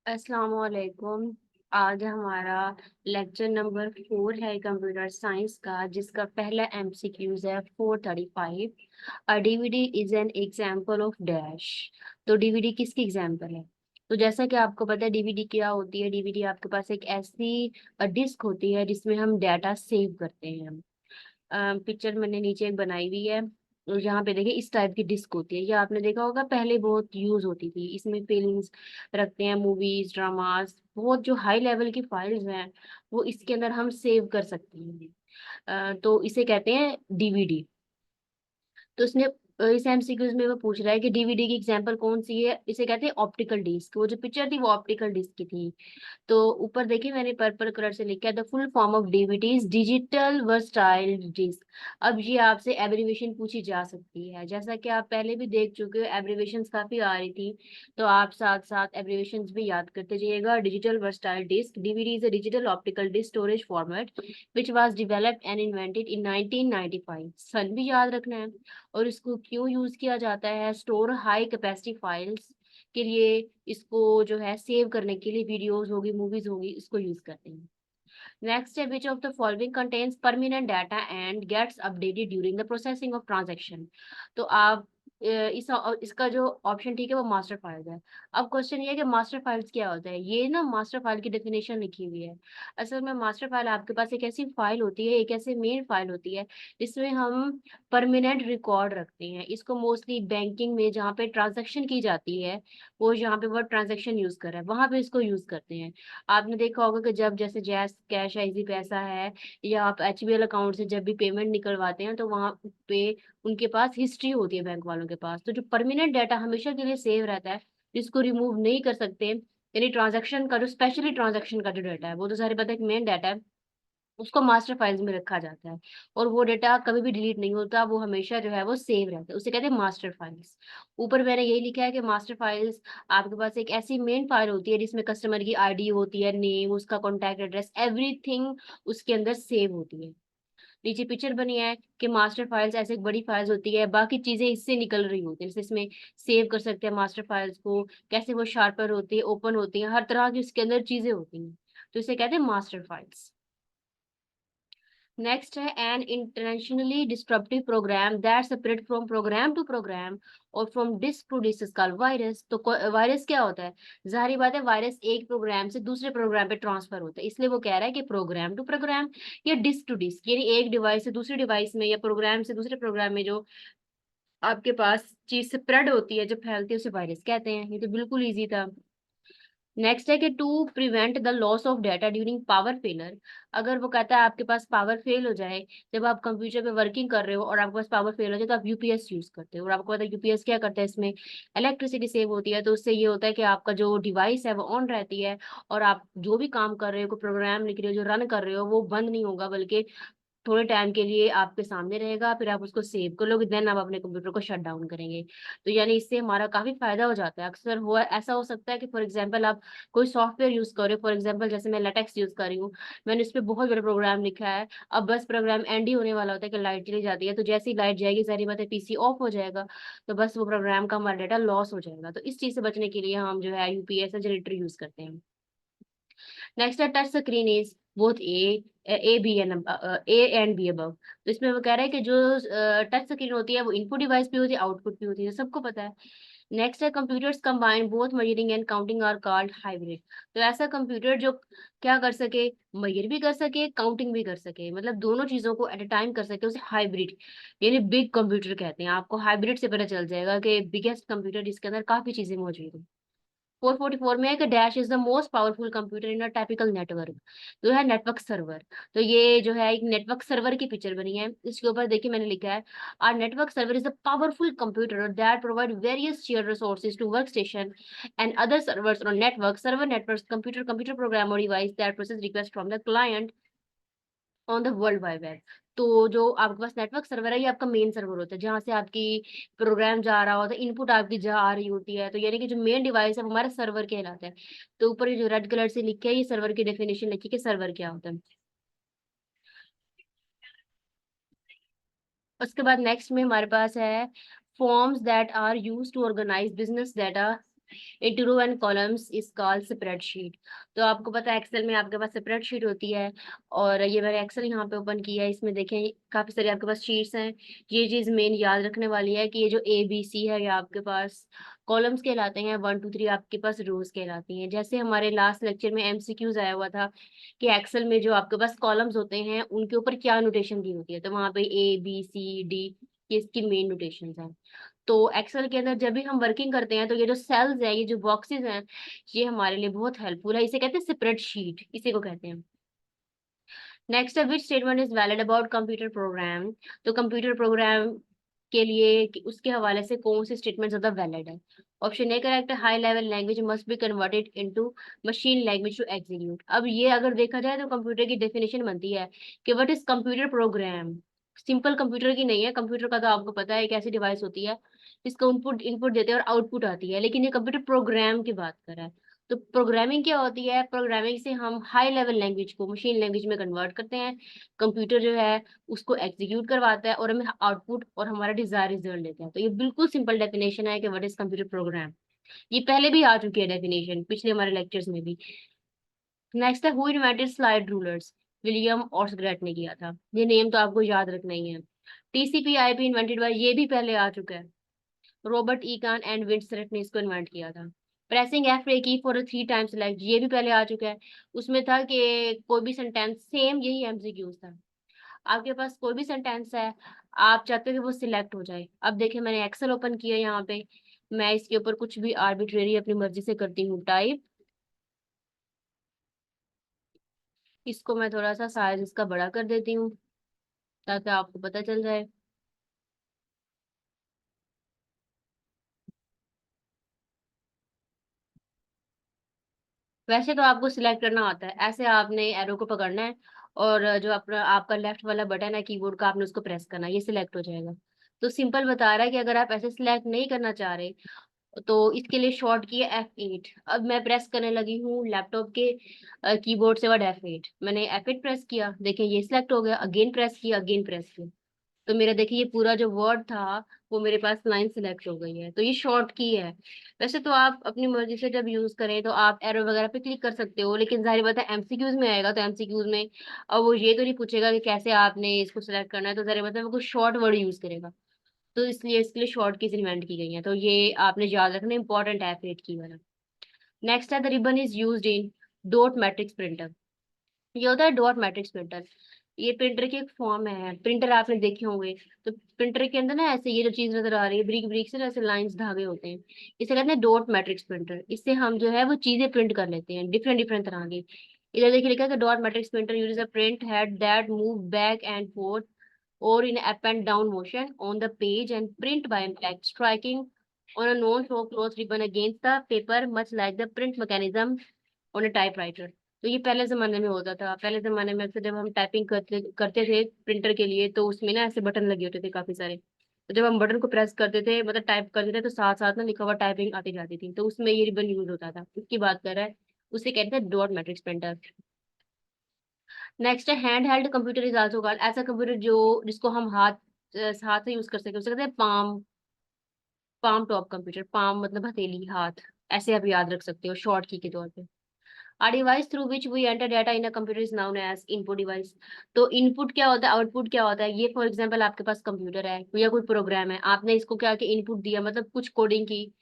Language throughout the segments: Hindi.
अस्सलाम वालेकुम। आज हमारा लेक्चर नंबर 4 है कंप्यूटर साइंस का, जिसका पहला एमसीक्यूज है 435। A DVD is an example of dash. तो डीवीडी किसकी एग्जाम्पल है? तो जैसा कि आपको पता है डीवीडी क्या होती है। डीवीडी आपके पास एक ऐसी डिस्क होती है जिसमें हम डाटा सेव करते हैं। पिक्चर मैंने नीचे एक बनाई हुई है। और यहाँ पे देखिए इस टाइप की डिस्क होती है, ये आपने देखा होगा, पहले बहुत यूज होती थी। इसमें फिल्म्स रखते हैं, मूवीज, ड्रामास, बहुत जो हाई लेवल की फाइल्स हैं वो इसके अंदर हम सेव कर सकते हैं। तो इसे कहते हैं डीवीडी। तो इसने इस एमसीक्यूज में वो पूछ रहा है कि डीवीडी की एग्जांपल कौन सी है। इसे कहते हैं ऑप्टिकल डिस्क। वो जो पिक्चर थी वो ऑप्टिकल डिस्क की थी। तो ऊपर देखिए मैंने पर्पल कलर से लिखा है the full form of DVD is digital versatile disc. अब ये आपसे एब्रीविएशन पूछी जा सकती है, जैसा कि आप पहले भी देख चुके हो, एब्रीविएशंस काफी आ रही थी। तो आप साथ साथ एब्रीविएशंस भी याद करते जाइएगा। Digital versatile disc, DVD is a digital optical disc storage format which was developed and invented in 1995। सन भी याद रखना है। और इसको क्यों यूज किया जाता है? स्टोर हाई कैपेसिटी फाइल्स के लिए, इसको जो है सेव करने के लिए, वीडियोस होगी, मूवीज होगी, इसको यूज करते हैं। नेक्स्ट है which of the following contains permanent data and gets updated during the processing of transaction. तो आप इसका जो ऑप्शन ठीक है वो मास्टर फाइल्स है। अब क्वेश्चन ये है कि मास्टर फाइल्स क्या होता है। ये ना मास्टर फाइल की डेफिनेशन लिखी हुई है। असल में मास्टर फाइल आपके पास एक ऐसी फाइल होती है, एक ऐसी मेन फाइल होती है जिसमें हम परमानेंट रिकॉर्ड रखते हैं। इसको मोस्टली बैंकिंग में जहाँ पे ट्रांजैक्शन की जाती है, वो जहाँ पे वर्ड ट्रांजैक्शन यूज कर रहा है वहां पे इसको यूज करते हैं। आपने देखा होगा कि जब जैसे जैस कैश है, इजी पैसा है, या आप एचबीएल अकाउंट से जब भी पेमेंट निकलवाते हैं तो वहां पे उनके पास हिस्ट्री होती है, बैंक वालों के पास। तो जो परमानेंट डाटा हमेशा के लिए सेव रहता है, जिसको रिमूव नहीं कर सकते, यानी ट्रांजैक्शन का जो, स्पेशली ट्रांजैक्शन का जो डाटा है, वो तो सारे पता है कि मेन डाटा है, उसको मास्टर फाइल्स में रखा जाता है। और वो डेटा कभी भी डिलीट नहीं होता, वो हमेशा जो है वो सेव रहता है, उसे कहते हैं मास्टर फाइल्स। ऊपर मैंने यही लिखा है कि मास्टर फाइल्स आपके पास एक ऐसी मेन फाइल होती है जिसमें कस्टमर की आईडी होती है, नेम, उसका कॉन्टैक्ट एड्रेस, एवरीथिंग उसके अंदर सेव होती है। नीचे पिक्चर बनी है कि मास्टर फाइल्स ऐसे एक बड़ी फाइल्स होती है, बाकी चीजें इससे निकल रही होती है, जैसे इसमें सेव कर सकते हैं मास्टर फाइल्स को, कैसे वो शार्पर होती है, ओपन होती है, हर तरह की उसके अंदर चीजें होती हैं। तो इसे कहते हैं मास्टर फाइल्स। नेक्स्ट है an internationally disruptive program that separate from program to program और from disk to disk called virus. तो वायरस क्या होता है? जाहिर बात है, वायरस एक प्रोग्राम से दूसरे प्रोग्राम पे ट्रांसफर होता है, इसलिए वो कह रहा है कि प्रोग्राम टू प्रोग्राम या डिस्क टू डिस्क, यानी एक डिवाइस से दूसरी डिवाइस में या प्रोग्राम से दूसरे प्रोग्राम में जो आपके पास चीज स्प्रेड होती है, जो फैलती है, उसे वायरस कहते हैं। ये तो बिल्कुल इजी था। नेक्स्ट है कि to prevent the loss of data during power failure. अगर वो कहता है आपके पास पावर फेल हो जाए, जब आप कंप्यूटर पे वर्किंग कर रहे हो और आपके पास पावर फेल हो जाए, तो आप यूपीएस यूज करते हो। और आपको पता है यूपीएस क्या करता है, इसमें इलेक्ट्रिसिटी सेव होती है। तो उससे ये होता है कि आपका जो डिवाइस है वो ऑन रहती है, और आप जो भी काम कर रहे हो, कोई प्रोग्राम लिख रहे हो, जो रन कर रहे हो, वो बंद नहीं होगा, बल्कि थोड़े टाइम के लिए आपके सामने रहेगा। फिर आप उसको सेव कर लोगे, देन आप अपने कंप्यूटर को शट डाउन करेंगे। तो यानी इससे हमारा काफी फायदा हो जाता है। अक्सर हुआ ऐसा हो सकता है कि फॉर एग्जांपल आप कोई सॉफ्टवेयर यूज कर रहे हो, फॉर एग्जांपल जैसे मैं लेटेक्स यूज कर रही हूँ, मैंने उस पर बहुत बड़ा प्रोग्राम लिखा है। अब बस प्रोग्राम एंड ही होने वाला होता है कि लाइट चली जाती है, तो जैसे ही लाइट जाएगी, सारी बात है, पीसी ऑफ हो जाएगा। तो बस वो प्रोग्राम का हमारा डाटा लॉस हो जाएगा। तो इस चीज से बचने के लिए हम जो है यूपीएस जनरेटर यूज करते हैं। नेक्स्ट है touch screen is both A B and A and B above. तो इसमें वो कह रहा है कि जो टच स्क्रीन होती है वो इनपुट डिवाइस भी होती है, आउटपुट भी होती है, सबको पता है। नेक्स्ट है computers combine both measuring and counting are called hybrid. तो ऐसा कंप्यूटर जो क्या कर सके, मेजर भी कर सके, काउंटिंग भी कर सके, मतलब दोनों चीजों को एट अ टाइम कर सके, उसे हाइब्रिड यानी बिग कंप्यूटर कहते हैं। आपको हाइब्रिड से पता चल जाएगा कि बिगेस्ट कंप्यूटर जिसके अंदर काफी चीजें मौजूद हैं। 444 में है कि dash is the most powerful computer in a typical network. तो है नेटवर्क सर्वर। तो ये जो है एक नेटवर्क सर्वर की पिक्चर बनी है, इसके ऊपर देखिए मैंने लिखा है are network server is a powerful computer that provide various share resources to work station and other servers on network. Server network computer program और device that process request from the client on the world wide web. तो जो आपके पास नेटवर्क सर्वर है, ये आपका मेन सर्वर होता है, जहां से आपकी प्रोग्राम जा रहा होता है, इनपुट आपकी जा आ रही होती है। तो यानी कि जो मेन डिवाइस है वो हमारा सर्वर कहलाता है। तो ऊपर ये जो रेड कलर से लिखे है, ये सर्वर की डेफिनेशन लिखी कि सर्वर क्या होता है। उसके बाद नेक्स्ट में हमारे पास है forms that are use to organize business data into row and columns is called spreadsheet। तो आपको पता है एक्सेल में आपके पास स्प्रेडशीट होती है, और ये मैंने एक्सेल यहाँ पे ओपन किया है। इसमें देखें काफी सारी आपके पास शीट्स हैं। ये चीज मेन याद रखने वाली है कि ये जो ABC है ये आपके पास कॉलम्स कहलाते हैं, 1 2 3 आपके पास रोज कहलाती हैं। जैसे हमारे लास्ट लेक्चर में MCQs आया हुआ था कि एक्सेल में जो आपके पास कॉलम्स होते हैं उनके ऊपर क्या नोटेशन दी होती है, तो वहां पे ABCD ये इसकी मेन नोटेशन है। तो एक्सेल के अंदर जब भी हम वर्किंग करते हैं तो ये जो सेल्स है, ये जो बॉक्सेस हैं, ये हमारे लिए बहुत हेल्पफुल है। इसे कहते हैं स्प्रेडशीट, इसी को कहते हैं। नेक्स्ट है which statement is valid about computer program. तो कंप्यूटर प्रोग्राम के लिए उसके हवाले से कौन सी स्टेटमेंट ज्यादा वैलिड है। ऑप्शन ए करेक्ट है, high level language must be converted into machine language to execute. अब ये अगर देखा जाए तो कंप्यूटर की डेफिनेशन बनती है कि what is computer program. Simple computer की नहीं है, कंप्यूटर का तो आपको पता है एक ऐसी डिवाइस होती है जिसका इनपुट इनपुट देते हैं और आउटपुट आती है, लेकिन ये कंप्यूटर प्रोग्राम की बात कर रहा है। तो प्रोग्रामिंग क्या होती है, प्रोग्रामिंग से हम हाई लेवल लैंग्वेज को मशीन लैंग्वेज में कन्वर्ट करते हैं। कंप्यूटर जो है उसको एग्जीक्यूट करवाता है और हमें आउटपुट और हमारा डिजायर रिजल्ट देता है। तो ये बिल्कुल सिंपल डेफिनेशन है कि व्हाट इज कंप्यूटर प्रोग्राम। ये पहले भी आ चुकी है डेफिनेशन, पिछले हमारे लेक्चर्स में भी। नेक्स्ट है who invented slide rulers. William ऑर्सग्रेट ने किया था। ये नेम तो आपको याद रखना ही है। TCP/IP इन्वेंटेड बाय, ये भी पहले आ चुका है। रॉबर्ट ईकान एंड विंडसरेट ने इसको इन्वेंट किया था। प्रेसिंग F की फॉर 3 टाइम्स सिलेक्ट, ये भी पहले आ चुका है। उसमें था कि कोई भी सेंटेंस, सेम यही MCQs था। आपके पास कोई भी सेंटेंस है, आप चाहते हो कि वो सिलेक्ट हो जाए। अब देखिए मैंने एक्सेल ओपन किया यहाँ पे, मैं इसके ऊपर कुछ भी आर्बिट्रेरी अपनी मर्जी से करती हूँ टाइप। इसको मैं थोड़ा सा साइज इसका बड़ा कर देती हूँ ताकि आपको पता चल जाए। वैसे तो आपको सिलेक्ट करना आता है, ऐसे आपने एरो को पकड़ना है और जो अपना आपका लेफ्ट वाला बटन है कीबोर्ड का, आपने उसको प्रेस करना है, ये सिलेक्ट हो जाएगा। तो सिंपल बता रहा है कि अगर आप ऐसे सिलेक्ट नहीं करना चाह रहे तो इसके लिए शॉर्ट की है F8। अब मैं प्रेस करने लगी हूँ लैपटॉप के कीबोर्ड से वर्ड F8, मैंने F8 प्रेस किया, देखिए ये सिलेक्ट हो गया। अगेन प्रेस किया, अगेन प्रेस किया, तो मेरा देखिए ये पूरा जो वर्ड था वो मेरे पास लाइन सिलेक्ट हो गई है। तो ये शॉर्ट की है। वैसे तो आप अपनी मर्जी से जब यूज करें तो आप एरो वगैरह पे क्लिक कर सकते हो, लेकिन जाहिर बात है MCQs में आएगा तो MCQs में अब वो ये तो नहीं पूछेगा कि कैसे आपने इसको सिलेक्ट करना है, तो जाहिर बात है वो कुछ शॉर्ट वर्ड यूज करेगा। तो इसलिए इसके लिए शॉर्ट कीज इन्वेंट की गई है, तो ये आपने याद रखना, इंपॉर्टेंट है F8 की वाला। नेक्स्ट है the ribbon is used in dot matrix printer. ये होता है डॉट मैट्रिक्स प्रिंटर। ये प्रिंटर की एक फॉर्म है, प्रिंटर आपने देखे होंगे। तो प्रिंटर के अंदर ना ऐसे ये जो चीज नजर आ रही है ब्रिक ब्रिक से ना, ऐसे लाइंस धागे होते हैं। इसे कहते हैं डॉट मैट्रिक्स प्रिंटर। इससे हम जो है वो चीजें प्रिंट कर लेते हैं डिफरेंट डिफरेंट तरह की। इधर देखिए लिखा है कि dot matrix printer uses a print head that move back and fourth or in up and down motion on the page and print by impact striking on a non-flow cloth ribbon against the paper much like the print mechanism on a typewriter। तो ये पहले जमाने में होता था। पहले जमाने में अक्सर जब हम टाइपिंग करते करते थे प्रिंटर के लिए तो उसमें ना ऐसे बटन लगे होते थे काफी सारे। तो जब हम बटन को प्रेस करते थे, मतलब टाइप करते थे, तो साथ साथ ना लिखा हुआ टाइपिंग आती जाती थी, तो उसमें ये रिबन यूज होता था, उसकी बात कर रहा है। उसे कहते हैं डॉट मैट्रिक्स प्रिंटर। नेक्स्ट है hand held computer is also called. ऐसा कंप्यूटर जो जिसको हम हाथ से यूज कर सके उसे कहते हैं palm palm top computer. Palm मतलब हथेली, हाथ, ऐसे आप याद रख सकते हो शॉर्ट की के तौर पे। A device through which we enter data in a computer is known as input device। तो इनपुट क्या होता है, आउटपुट क्या होता है। ये फॉर एग्जांपल आपके पास कंप्यूटर है या कोई प्रोग्राम है, आपने इसको क्या कि इनपुट दिया, मतलब कुछ कोडिंग की,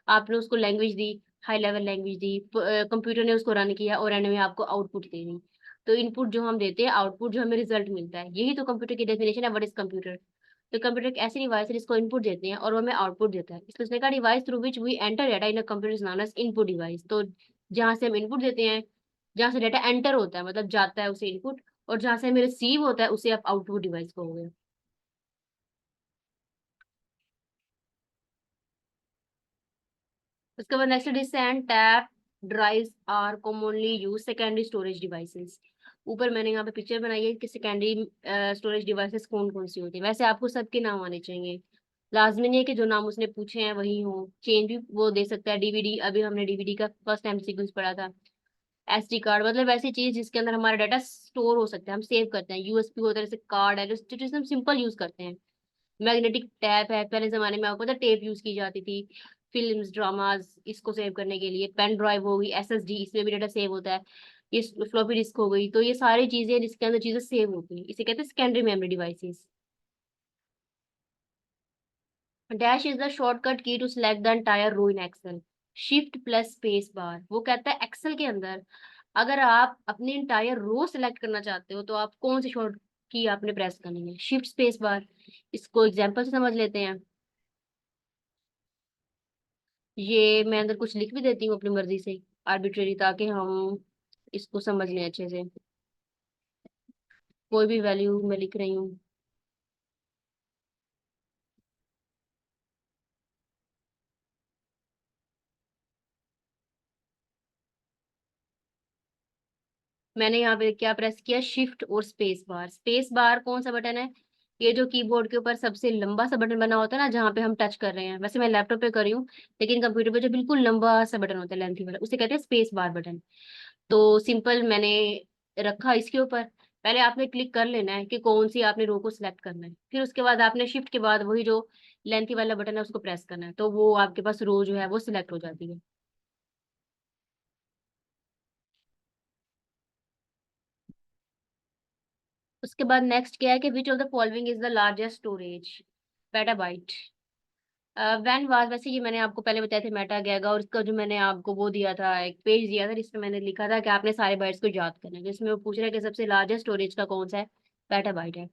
आपने उसको लैंग्वेज दी, हाई लेवल लैंग्वेज दी, कंप्यूटर ने उसको रन किया और एंड में आपको आउटपुट दे दी। तो इनपुट जो हम देते हैं, आउटपुट जो हमें रिजल्ट मिलता है, यही तो कंप्यूटर की डेफिनेशन है व्हाट इज कंप्यूटर। तो कंप्यूटर एक ऐसी डिवाइस है जिसको इनपुट देते हैं और वो हमें आउटपुट देता है, इसलिए उसने कहा device through which we enter data in a computer is known as input device. तो जहाँ से हम इनपुट देते हैं, जहाँ से डाटा एंटर होता है मतलब जाता है उसे इनपुट, और जहाँ से हमें रिसीव होता है उसे आप आउटपुट डिवाइस कहोगे। उसके बाद next disk and tape drives are commonly use secondary storage devices. ऊपर मैंने यहाँ पे पिक्चर बनाई है कि सेकेंडरी स्टोरेज डिवाइसेस कौन कौन सी होती है। वैसे आपको सबके नाम आने चाहिए, लाजमी नहीं है कि जो नाम उसने पूछे हैं वही हो, चेंज भी वो दे सकता है। DVD, अभी हमने DVD का फर्स्ट MCQ पढ़ा था। SD कार्ड मतलब ऐसी चीज जिसके अंदर हमारा डाटा स्टोर हो सकता है, हम सेव करते हैं। USB होता है जैसे कार्ड है, जो चीज़ हम सिंपल यूज करते हैं। मैग्नेटिक टैप है, पहले जमाने में आपको पता टेप यूज की जाती थी। फिल्म्स ड्रामाज इसको सेव करने के लिए। पेन ड्राइव होगी, एसएसडी, इसमें भी डाटा सेव होता है। ये फ्लॉपी डिस्क हो गई, तो ये सारी चीजें जिसके अंदर चीजें सेव होती हैं, इसे कहते हैं secondary memory devices. Dash is the shortcut key to select the entire row in Excel. Shift plus space bar, वो कहता है एक्सेल के अंदर अगर आप अपनी एंटायर रो सिलेक्ट करना चाहते हो तो आप कौन सी शॉर्ट की आपने प्रेस करनी है, शिफ्ट स्पेस बार। इसको एग्जांपल से समझ लेते हैं। ये मैं अंदर कुछ लिख भी देती हूँ अपनी मर्जी से, आर्बिट्रेरी, ताकि हम इसको समझ लें अच्छे से। कोई भी वैल्यू मैं लिख रही हूँ। मैंने यहाँ पे क्या प्रेस किया, शिफ्ट और स्पेस बार। स्पेस बार कौन सा बटन है, ये जो कीबोर्ड के ऊपर सबसे लंबा सा बटन बना होता है ना, जहाँ पे हम टच कर रहे हैं। वैसे मैं लैपटॉप पे कर रही हूँ, लेकिन कंप्यूटर पे जो बिल्कुल लंबा सा बटन होता है, लेंथी वाला, उसे कहते हैं स्पेस बार बटन। तो सिंपल मैंने रखा इसके ऊपर। पहले आपने क्लिक कर लेना है कि कौन सी आपने रो को सिलेक्ट करना है, फिर उसके बाद आपने शिफ्ट के बाद वही जो लेंथी वाला बटन है उसको प्रेस करना है, तो वो आपके पास रो जो है वो सिलेक्ट हो जाती है। उसके बाद नेक्स्ट क्या है कि which of the following is the largest storage, petabyte. When was, वैसे ये मैंने आपको पहले बताया था मेटा गएगा, और इसका जो मैंने आपको वो दिया था, एक पेज दिया था जिसमें मैंने लिखा था कि आपने सारे बाइट्स को याद करना है, जिसमें वो पूछ रहा है कि सबसे लार्जेस्ट स्टोरेज का कौन सा है, पेटाबाइट है।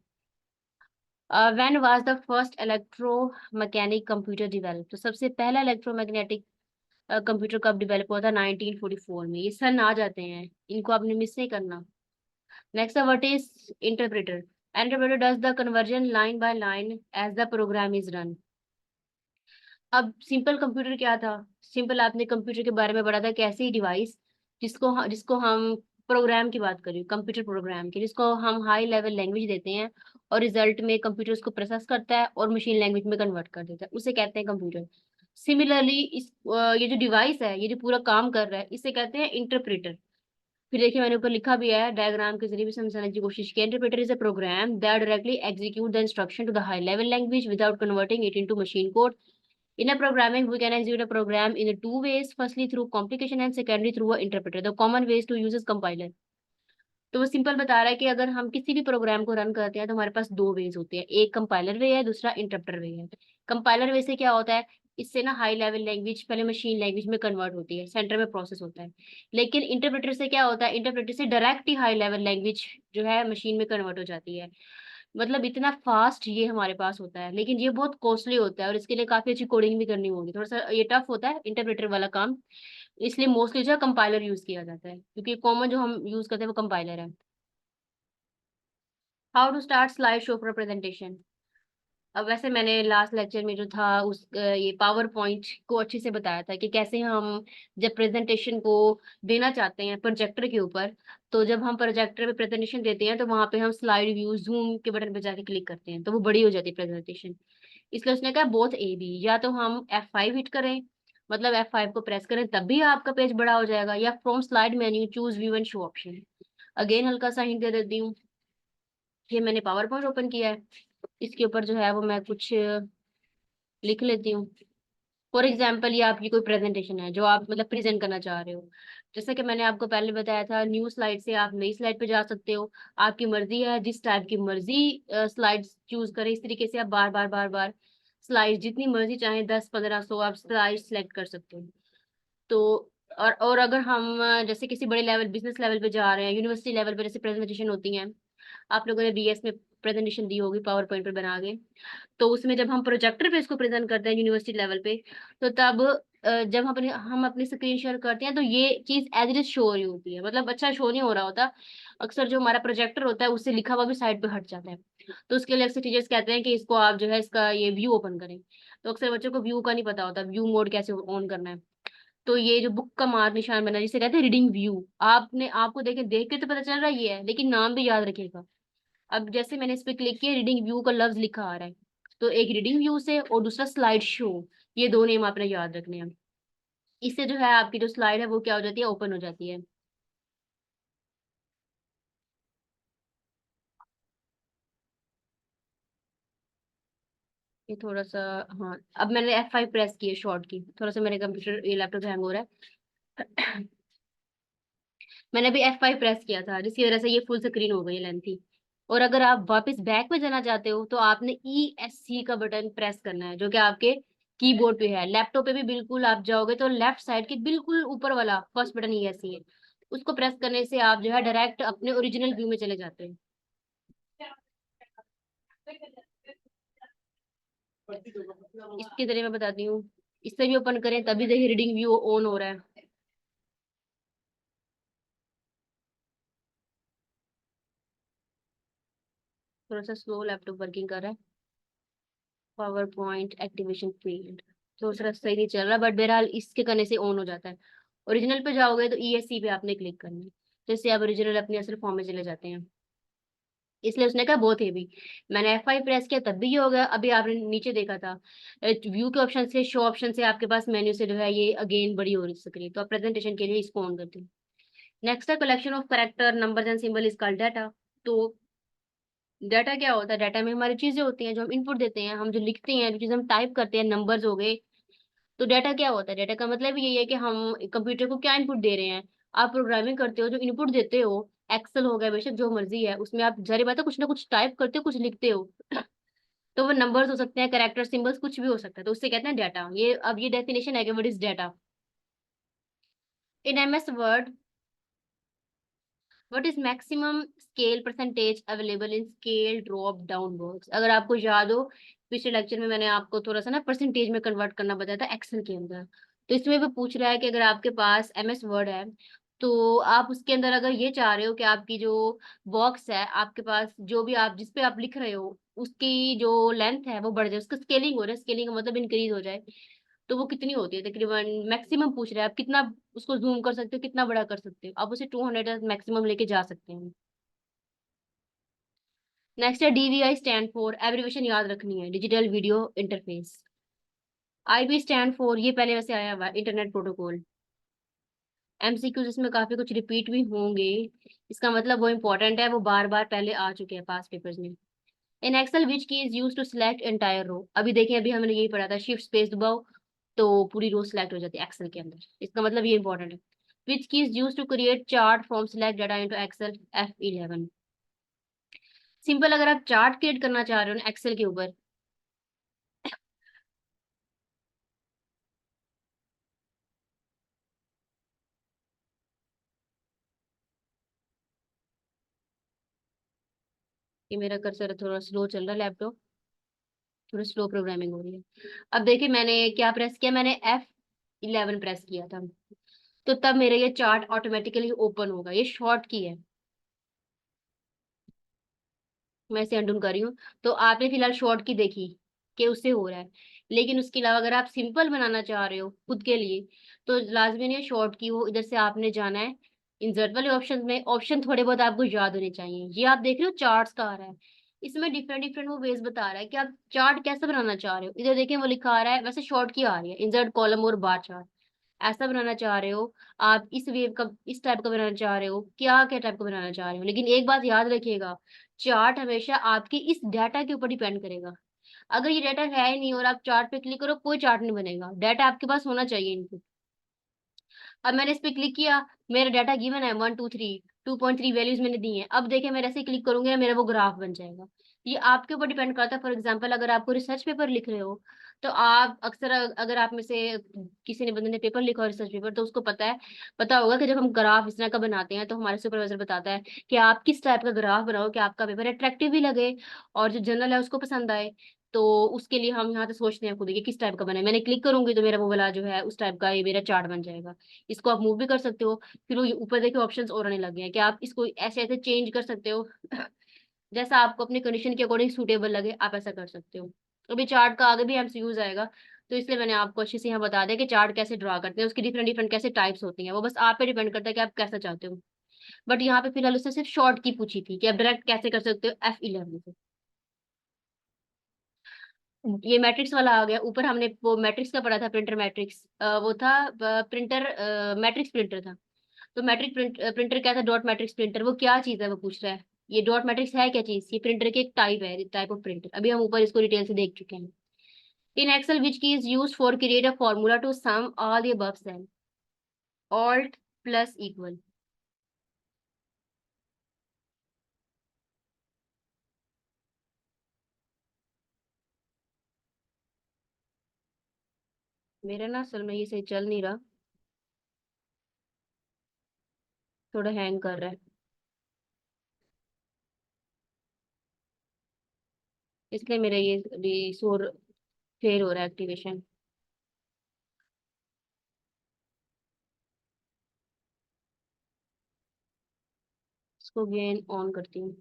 When was the first electromechanic computer develop, तो सबसे पहला इलेक्ट्रोमैग्नेटिक कंप्यूटर कब डेवलप हुआ था, 1944 में। ये सन आ जाते हैं, इनको आपने मिस नहीं करना। Next what is interpreter. Interpreter does the conversion line by line as the program is run. अब सिंपल कंप्यूटर क्या था, सिंपल आपने कंप्यूटर के बारे में पढ़ा था, कैसी डिवाइस जिसको हम प्रोग्राम की बात करें, कंप्यूटर प्रोग्राम की, जिसको हम हाई लेवल लैंग्वेज देते हैं और रिजल्ट में कंप्यूटर उसको प्रोसेस करता है और मशीन लैंग्वेज में कन्वर्ट कर देता है, उसे कहते हैं कंप्यूटर। सिमिलरली ये जो डिवाइस है, ये जो पूरा काम कर रहा है, इसे कहते हैं इंटरप्रेटर। फिर देखिए मैंने ऊपर लिखा भी है, डायग्राम के जरिए भी समझाने की कोशिश की। Interpreter is a program that directly execute the instruction to the high level language without converting it into machine code. In a programming, we can execute a program in the two ways. Firstly, through complication and secondly, through a interpreter. The common ways to use is compiler. तो वो सिंपल बता रहा है कि अगर हम किसी भी प्रोग्राम को रन करते हैं तो हमारे पास दो वेज होते हैं, एक कंपाइलर वे है, दूसरा इंटरप्रेटर वे है। कंपाइलर वे से क्या होता है, इससे ना हाई लेवल लैंग्वेज पहले मशीन लैंग्वेज में कन्वर्ट होती है, सेंटर में प्रोसेस होता है। लेकिन इंटरप्रेटर से क्या होता है, इंटरप्रेटर से डायरेक्ट ही हाई लेवल लैंग्वेज जो है मशीन में कन्वर्ट हो जाती है। मतलब इतना फास्ट ये हमारे पास होता है, लेकिन ये बहुत कॉस्टली होता है और इसके लिए काफी अच्छी कोडिंग भी करनी होगी, थोड़ा सा ये टफ होता है इंटरप्रेटर वाला काम। इसलिए मोस्टली जो है कंपाइलर यूज किया जाता है, क्योंकि कॉमन जो हम यूज करते हैं वो कंपाइलर है। How to start slide show for presentation. अब वैसे मैंने लास्ट लेक्चर में जो था ये पावर पॉइंट को अच्छे से बताया था कि कैसे हम जब प्रेजेंटेशन को देना चाहते हैं प्रोजेक्टर के ऊपर, तो जब हम प्रोजेक्टर पे प्रेजेंटेशन देते हैं तो वहां पे हम स्लाइड व्यू जूम के बटन पे जाके क्लिक करते हैं तो वो बड़ी हो जाती है प्रेजेंटेशन। इसलिए उसने कहा बोथ ए बी, या तो हम F5 हिट करें, मतलब F5 को प्रेस करें तब भी आपका पेज बड़ा हो जाएगा, या from slide menu choose view and show option. Again हल्का सा हिंट दे देती हूँ। ये मैंने पावर पॉइंट ओपन किया है, इसके ऊपर जो है वो मैं कुछ लिख लेती हूँ। फॉर एग्जाम्पल ये आपकी कोई प्रेजेंटेशन है जो आप मतलब प्रेजेंट करना चाह रहे हो। जैसे कि मैंने आपको पहले बताया था, न्यू स्लाइड से आप नई स्लाइड पे जा सकते हो। आपकी मर्जी है, जिस टाइप की मर्जी स्लाइड्स चूज करें, इस तरीके से आप बार बार बार बार स्लाइड जितनी मर्जी चाहे 10 15 100 आप स्लाइड सेलेक्ट कर सकते हो। तो और अगर हम जैसे किसी बड़े लेवल बिजनेस लेवल पे जा रहे हैं, यूनिवर्सिटी लेवल पे जैसे प्रेजेंटेशन होती हैं, आप लोगों ने बीएस में प्रेजेंटेशन दी होगी पावर पॉइंट पर बना के, तो उसमें जब हम प्रोजेक्टर पे इसको प्रेजेंट करते हैं यूनिवर्सिटी लेवल पे, तो तब जब हम अपनी स्क्रीन शेयर करते हैं तो ये चीज एज इट इज शो हो रही होती है, मतलब अच्छा शो नहीं हो रहा होता। अक्सर जो हमारा प्रोजेक्टर होता है उससे लिखा हुआ भी साइड पे हट जाता है, तो उसके लिए अक्सर टीचर्स कहते हैं कि इसको आप जो है इसका ये व्यू ओपन करें। तो अक्सर बच्चों को व्यू का नहीं पता होता, व्यू मोड कैसे ऑन करना है। तो ये जो बुक का मार्क निशान बना है जिसे कहते हैं रीडिंग व्यू, आपने आपको देख के तो पता चल रहा है ये है, लेकिन नाम भी याद रखिएगा। अब जैसे मैंने इस पे क्लिक किया, रीडिंग व्यू का लफ्ज लिखा आ रहा है, तो एक रीडिंग व्यू से और दूसरा स्लाइड शो, ये दो नेम आपने याद रखने हैं। इससे जो है आपकी जो स्लाइड है वो क्या हो जाती है, ओपन हो जाती है। ये थोड़ा सा, हाँ अब मैंने F5 प्रेस की है शॉर्ट की, थोड़ा सा मेरे कंप्यूटर ये लैपटॉप हैंग हो रहा है। मैंने भी F5 प्रेस किया था जिसकी वजह से ये फुल स्क्रीन हो गई लेंथी। और अगर आप वापस बैक में जाना चाहते हो तो आपने ESC का बटन प्रेस करना है, जो कि आपके कीबोर्ड पे है। लैपटॉप पे भी बिल्कुल आप जाओगे तो लेफ्ट साइड के बिल्कुल ऊपर वाला फर्स्ट बटन ESC है, उसको प्रेस करने से आप जो है डायरेक्ट अपने ओरिजिनल व्यू में चले जाते हैं। इसके जरिए मैं बताती हूँ, इससे भी ओपन करें तभी देखिए रीडिंग व्यू ऑन हो रहा है। थोड़ा सा स्लो लैपटॉप वर्किंग कर रहा है। पावर पॉइंट एक्टिवेशन फील्ड थोड़ा सा सही नहीं चल रहा, बट बहरहाल इसके करने से ऑन हो जाता है। ओरिजिनल पे जाओगे तो ESC पे आपने क्लिक करना है, तो इससे आप ओरिजिनल अपने असल फॉर्म में चले जाते हैं। इसलिए उसने कहा बहुत हेवी। मैंने F5 प्रेस किया तब भी ये हो गया। अभी आपने नीचे देखा था व्यू के ऑप्शन से, शो ऑप्शन से आपके पास मेन्यू से जो है ये अगेन बड़ी हो रही स्क्रीन, तो आप प्रेजेंटेशन के लिए इसको ऑन करते हैं। नेक्स्ट है collection of character numbers and symbol is called data. तो डाटा क्या होता है? डाटा में हमारी चीजें होती हैं जो हम इनपुट देते हैं, हम जो लिखते हैं, जो चीजें हम टाइप करते हैं, नंबर्स हो गए। तो डाटा क्या होता है? डाटा का मतलब यही है कि हम कंप्यूटर को क्या इनपुट दे रहे हैं। आप प्रोग्रामिंग करते हो, जो इनपुट देते हो, एक्सेल हो गया बेशक जो मर्जी है, उसमें आप जारी बात है कुछ ना कुछ टाइप करते हो, कुछ लिखते हो। तो वो नंबर्स हो सकते हैं, कैरेक्टर, सिंबल्स, कुछ भी हो सकता है, तो उससे कहते हैं डाटा। ये अब ये डेफिनेशन है कि what is data in MS word. What is maximum scale percentage available in scale drop down works? अगर आपको याद हो, पिछले लेक्चर में मैंने आपको थोड़ा सा ना परसेंटेज में कन्वर्ट करना बताया था एक्सेल के अंदर। तो इसमें भी पूछ रहा है कि अगर आपके पास MS वर्ड है, तो आप उसके अंदर अगर ये चाह रहे हो कि आपकी जो बॉक्स है, आपके पास जो भी आप जिस पे आप लिख रहे हो उसकी जो लेंथ है वो बढ़ जाए, उसका स्केलिंग हो रहा है, स्केलिंग का मतलब इंक्रीज हो जाए, तो वो कितनी होती है तकरीबन? मैक्सिमम पूछ रहे हैं, आप कितना उसको जूम कर सकते हो, कितना बड़ा कर सकते हो, आप उसे 200 मैक्सिमम लेके जा सकते हैं। नेक्स्ट है DVI स्टैंड फॉर, एब्रीविएशन याद रखनी है, digital video interface. IB stand for, ये पहले वैसे आया हुआ है, इंटरनेट प्रोटोकॉल। MCQs इसमें काफी कुछ रिपीट भी होंगे, इसका मतलब वो इंपॉर्टेंट है, वो बार बार पहले आ चुके हैं पास पेपर्स में। इन Excel which key is use to select entire row? अभी देखें, अभी हमने यही पढ़ा था, शिफ्ट स्पेस दबाओ तो पूरी रो सिलेक्ट हो जाती है एक्सेल के अंदर, इसका मतलब ये इंपॉर्टेंट है। Which key is use to create chart from select data into Excel? F11। Simple, अगर आप चार्ट क्रिएट करना चाह रहे हो ना एक्सेल के ऊपर, ये मेरा कर्सर थोड़ा स्लो चल रहा है लैपटॉप, थोड़ा स्लो प्रोग्रामिंग हो रही है। अब देखिए मैंने क्या प्रेस किया, मैंने F11 प्रेस किया था, तो तब मेरा ये चार्ट ऑटोमेटिकली ओपन होगा, ये शॉर्ट की है। मैं इसे अंडू कर रही हूँ। तो आपने फिलहाल शॉर्ट की देखी कि उससे हो रहा है, लेकिन उसके अलावा अगर आप सिंपल बनाना चाह रहे हो खुद के लिए, तो लाजमी नहीं है शॉर्ट की हो, इधर से आपने जाना है इंसर्ट वाले ऑप्शन में। ऑप्शन थोड़े बहुत आपको याद होने चाहिए। ये आप देख रहे हो चार्ट्स का आ रहा है, इसमें डिफरेंट डिफरेंट वो वेज बता रहा है कि आप चार्ट कैसे बनाना चाह रहे हो। इधर देखें वो लिखा आ रहा है, वैसे शॉर्ट की आ रही है, इंसर्ट कॉलम और बार चार्ट। ऐसा बनाना चाह रहे हो आप, इस वेव का, इस टाइप का बनाना चाह रहे हो, क्या क्या टाइप का बनाना चाह रहे हो, लेकिन एक बात याद रखिएगा, चार्ट हमेशा आपकी इस डाटा के ऊपर डिपेंड करेगा। अगर ये डाटा है ही नहीं और आप चार्ट पे क्लिक करो, कोई चार्ट नहीं बनेगा, डाटा आपके पास होना चाहिए इनपुट। अब मैंने इस पे क्लिक किया, मेरा डाटा गिवन है 1 2 3, 2.3 वैल्यूज मैंने दी हैं। अब देखिए मेरे ऐसे क्लिक करूंगी ना, मेरा वो ग्राफ बन जाएगा। ये आपके ऊपर डिपेंड करता है। फॉर एग्जाम्पल अगर आपको रिसर्च पेपर लिख रहे हो, तो आप अक्सर अगर आप में से किसी ने बंदे ने पेपर लिखा हो रिसर्च पेपर, तो उसको पता होगा कि जब हम ग्राफ इस तरह का बनाते हैं तो हमारे सुपरवाइजर बताता है कि आप किस टाइप का ग्राफ बनाओ कि आपका पेपर अट्रैक्टिव भी लगे और जो जनरल है उसको पसंद आए। तो उसके लिए हम यहाँ से सोचते हैं खुद कि किस टाइप का बना है। मैंने क्लिक करूंगी तो मेरा वो वाला जो है उस टाइप का ये मेरा चार्ट बन जाएगा। इसको आप मूव भी कर सकते हो। फिर वो ऊपर देखिए ऑप्शंस और आने लग गए हैं कि आप इसको ऐसे ऐसे चेंज कर सकते हो। जैसा आपको अपनी कंडीशन के अकॉर्डिंग सूटेबल लगे आप ऐसा कर सकते हो। अभी चार्ट का आगे भी MCQs आएगा, तो इसलिए मैंने आपको अच्छे से यहाँ बता दिया कि चार्ट कैसे ड्रा करते हैं, उसकी डिफरेंट डिफरेंट कैसे टाइप्स होती हैं, वो बस आप पे डिपेंड करता है कि आप कैसा चाहते हो। बट यहाँ पे फिलहाल उसने सिर्फ शॉर्ट की पूछी थी कि आप डायरेक्ट कैसे कर सकते हो F11 से। ये मैट्रिक्स वाला आ गया ऊपर, हमने वो मैट्रिक्स का पढ़ा था, प्रिंटर मैट्रिक्स, वो था प्रिंटर, मैट्रिक्स प्रिंटर था। तो मैट्रिक प्रिंटर क्या था? डॉट मैट्रिक्स प्रिंटर, वो क्या चीज है वो पूछ रहा है। ये डॉट मैट्रिक्स है क्या चीज? ये प्रिंटर की एक टाइप है, टाइप ऑफ प्रिंटर। अभी हम ऊपर इसको डिटेल से देख चुके हैं। In Excel, which key is used for create a formula to sum all the above cell? Alt plus equal. मेरा ना असल में ये सही चल नहीं रहा, थोड़ा हैंग कर रहा है, इसलिए मेरा ये रिसोर फेल हो रहा है एक्टिवेशन। इसको गेन ऑन करती हूँ।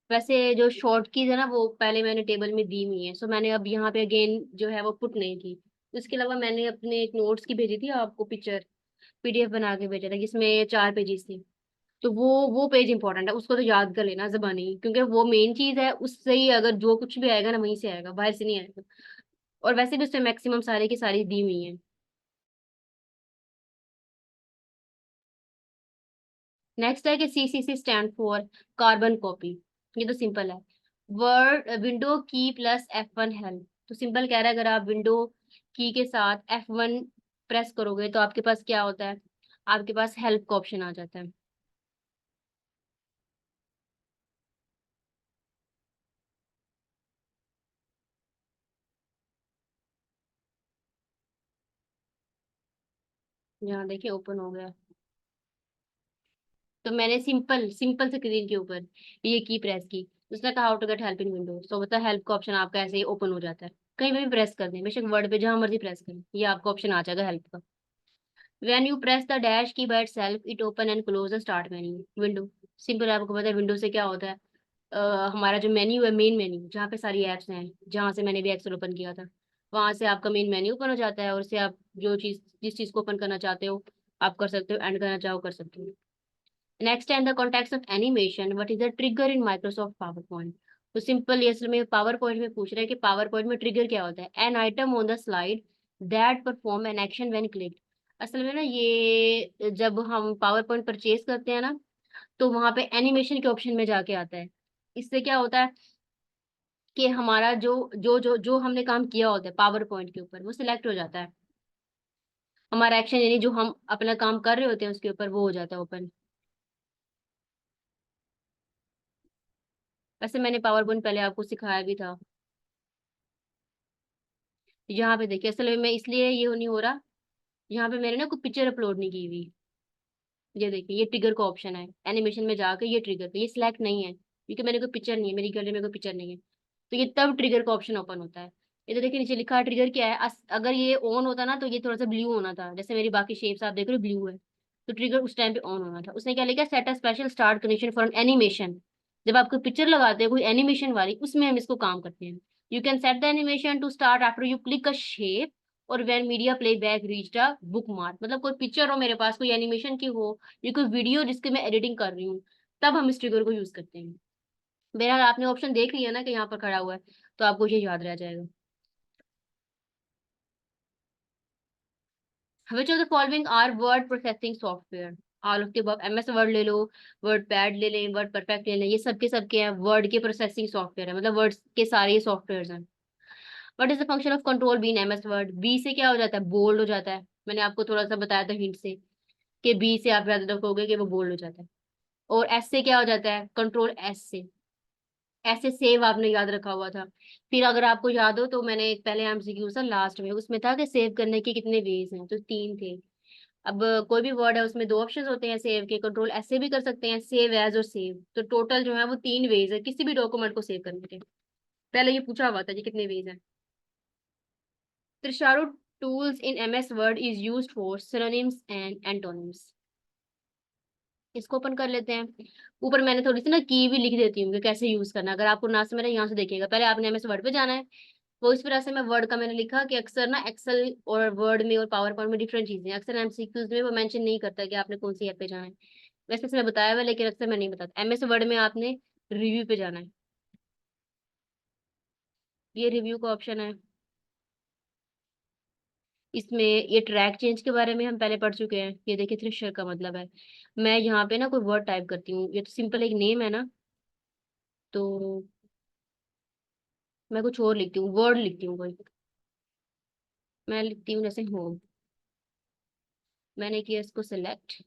वैसे जो शॉर्ट कीज है ना वो पहले मैंने टेबल में दी हुई है, सो मैंने अब यहाँ पे अगेन जो है वो पुट नहीं की। उसके अलावा मैंने अपने एक नोट्स की भेजी थी आपको पिक्चर, पीडीएफ बना के भेजा था जिसमें 4 पेजेस थे। तो वो पेज इंपॉर्टेंट है, उसको तो याद कर लेना जबानी, क्योंकि वो मेन चीज है, उससे ही अगर जो कुछ भी आएगा ना वहीं से आएगा, बाहर से नहीं आएगा। और वैसे भी उसमें मैक्सिमम सारे की सारी दी हुई है। नेक्स्ट है कि CCC stand for carbon copy. ये तो सिंपल है। वर्ड विंडो की प्लस F1 हेल्प। तो सिंपल कह रहा है, अगर आप विंडो की के साथ F1 प्रेस करोगे तो आपके पास क्या होता है, आपके पास हेल्प का ऑप्शन आ जाता है। यहाँ देखिए ओपन हो गया। तो मैंने सिंपल सिंपल से स्क्रीन के ऊपर ये की प्रेस की, उसने कहा how to get help in Windows, तो बता हेल्प का ऑप्शन आपका ऐसे ही ओपन हो जाता है। कहीं पे भी प्रेस कर दें, बेशक वर्ड पे जहां मर्जी प्रेस करें, ये आपका ऑप्शन आ जाएगा हेल्प का। When you press the dash key by itself, it open and close the start menu window। Simple, आपको पता है विंडो से क्या होता है। हमारा जो मेन्यू है, मेन मेन्यू जहाँ पे सारी एप्स हैं, जहाँ से मैंने भी एक्सेल ओपन किया था, वहां से आपका मेन मेन्यू ओपन हो जाता है, और उससे आप जो चीज जिस चीज को ओपन करना चाहते हो आप कर सकते हो, एंड करना चाहो कर सकते हो। Next and the context of animation, what is the trigger in Microsoft power point. तो सिंपल, ये असल में पावर पॉइंट में पूछ रहे हैं कि पावर पॉइंट में ट्रिगर क्या होता है। An item on the slide that perform an action when click. असल में ना ये जब हम पावर पॉइंट परचेज करते हैं ना, तो वहां पे एनिमेशन के ऑप्शन में जाके आता है। इससे क्या होता है कि हमारा जो हमने काम किया होता है पावर पॉइंट के ऊपर, वो सिलेक्ट हो जाता है। हमारा एक्शन यानी जो हम अपना काम कर रहे होते हैं उसके ऊपर वो हो जाता है ओपन। वैसे मैंने पावर पॉइंट पहले आपको सिखाया भी था। यहाँ पे देखिए, असल में मैं इसलिए ये नहीं हो रहा, यहाँ पे मैंने ना कोई पिक्चर अपलोड नहीं की हुई। ये देखिए, ये ट्रिगर का ऑप्शन है, एनिमेशन में जाके ये ट्रिगर, तो ये सिलेक्ट नहीं है क्योंकि मैंने कोई पिक्चर नहीं है, मेरी गैलरी में कोई पिक्चर नहीं है। तो ये तब ट्रिगर का ऑप्शन ओपन होता है। ये तो देखिए नीचे लिखा है ट्रिगर क्या है। अगर ये ऑन होता ना तो ये थोड़ा सा ब्लू होना था, जैसे मेरी बाकी शेप्स आप देख रहे हो ब्लू है। तो ट्रिगर उस टाइम पे ऑन होना था। उसने क्या लिखा, set a special start condition for an animation. जब आप कोई पिक्चर लगाते हैं कोई एनिमेशन वाली, उसमें हम इसको काम करते हैं। You can set the animation to start after you click a shape और when media playback reached a bookmark. मतलब कोई पिक्चर हो मेरे पास, कोई एनिमेशन की हो, या कोई वीडियो जिसकी मैं एडिटिंग कर रही हूँ, तब हम इस ट्रिगर को यूज करते हैं। बहरहाल आपने ऑप्शन देख लिया ना कि यहाँ पर खड़ा हुआ है, तो आपको ये याद रह जाएगा। Which of the following are word processing software. All of the above. MS Word ले लो, वर्ड पैड ले लें, वर्ड परफेक्ट ले लें, ये सबके हैं वर्ड के प्रोसेसिंग सॉफ्टवेयर है, मतलब वर्ड्स के सारे ये सॉफ्टवेयर हैं। What is the function of control B in MS Word. B से क्या हो जाता है, बोल्ड हो जाता है। मैंने आपको थोड़ा सा बताया था हिंट से कि बी से आप याद रखोगे कि वो बोल्ड हो जाता है। और एस से क्या हो जाता है, कंट्रोल एस से, ऐसे सेव आपने याद रखा हुआ था। फिर अगर आपको याद हो तो मैंने एक पहले एमसीक्यू था लास्ट में, उसमें था कि सेव करने के कितने वेज हैं, तो 3 थे। अब कोई भी वर्ड है उसमें 2 ऑप्शन होते हैं सेव के, कंट्रोल ऐसे भी कर सकते हैं, सेव एज और सेव। तो टोटल जो है वो 3 वेज है किसी भी डॉक्यूमेंट को सेव करने के। पहले ये पूछा हुआ था जी कितने वेज है। Thesaurus tools in MS Word is used for synonyms and antonyms. इसको ओपन कर लेते हैं। ऊपर मैंने थोड़ी सी ना की भी लिख देती हूँ कि कैसे यूज करना है। अगर आपको ना समझ में यहाँ से देखिएगा, पहले आपने एमएस वर्ड पे जाना है। वो इस वजह से मैं वर्ड का मैंने लिखा कि अक्सर ना एक्सेल और वर्ड में और पावर पॉइंट में डिफरेंट चीजें हैं। अक्सर एमसीक्यूज में वो मेंशन नहीं करता कि आपने कौन सी ऐप पे जाना है। वैसे इसमें बताया हुआ है, लेकिन अक्सर मैं नहीं बताता। एमएस वर्ड में आपने रिव्यू पे जाना है। ये रिव्यू का ऑप्शन है। इसमें ये ट्रैक चेंज के बारे में हम पहले पढ़ चुके हैं। ये देखिए थ्रेशर का मतलब है, मैं यहाँ पे ना कोई वर्ड टाइप करती हूँ। ये तो सिंपल एक नेम है ना, तो मैं कुछ और लिखती हूँ, वर्ड लिखती हूँ कोई। मैं लिखती हूँ जैसे होम। मैंने किया इसको सिलेक्ट।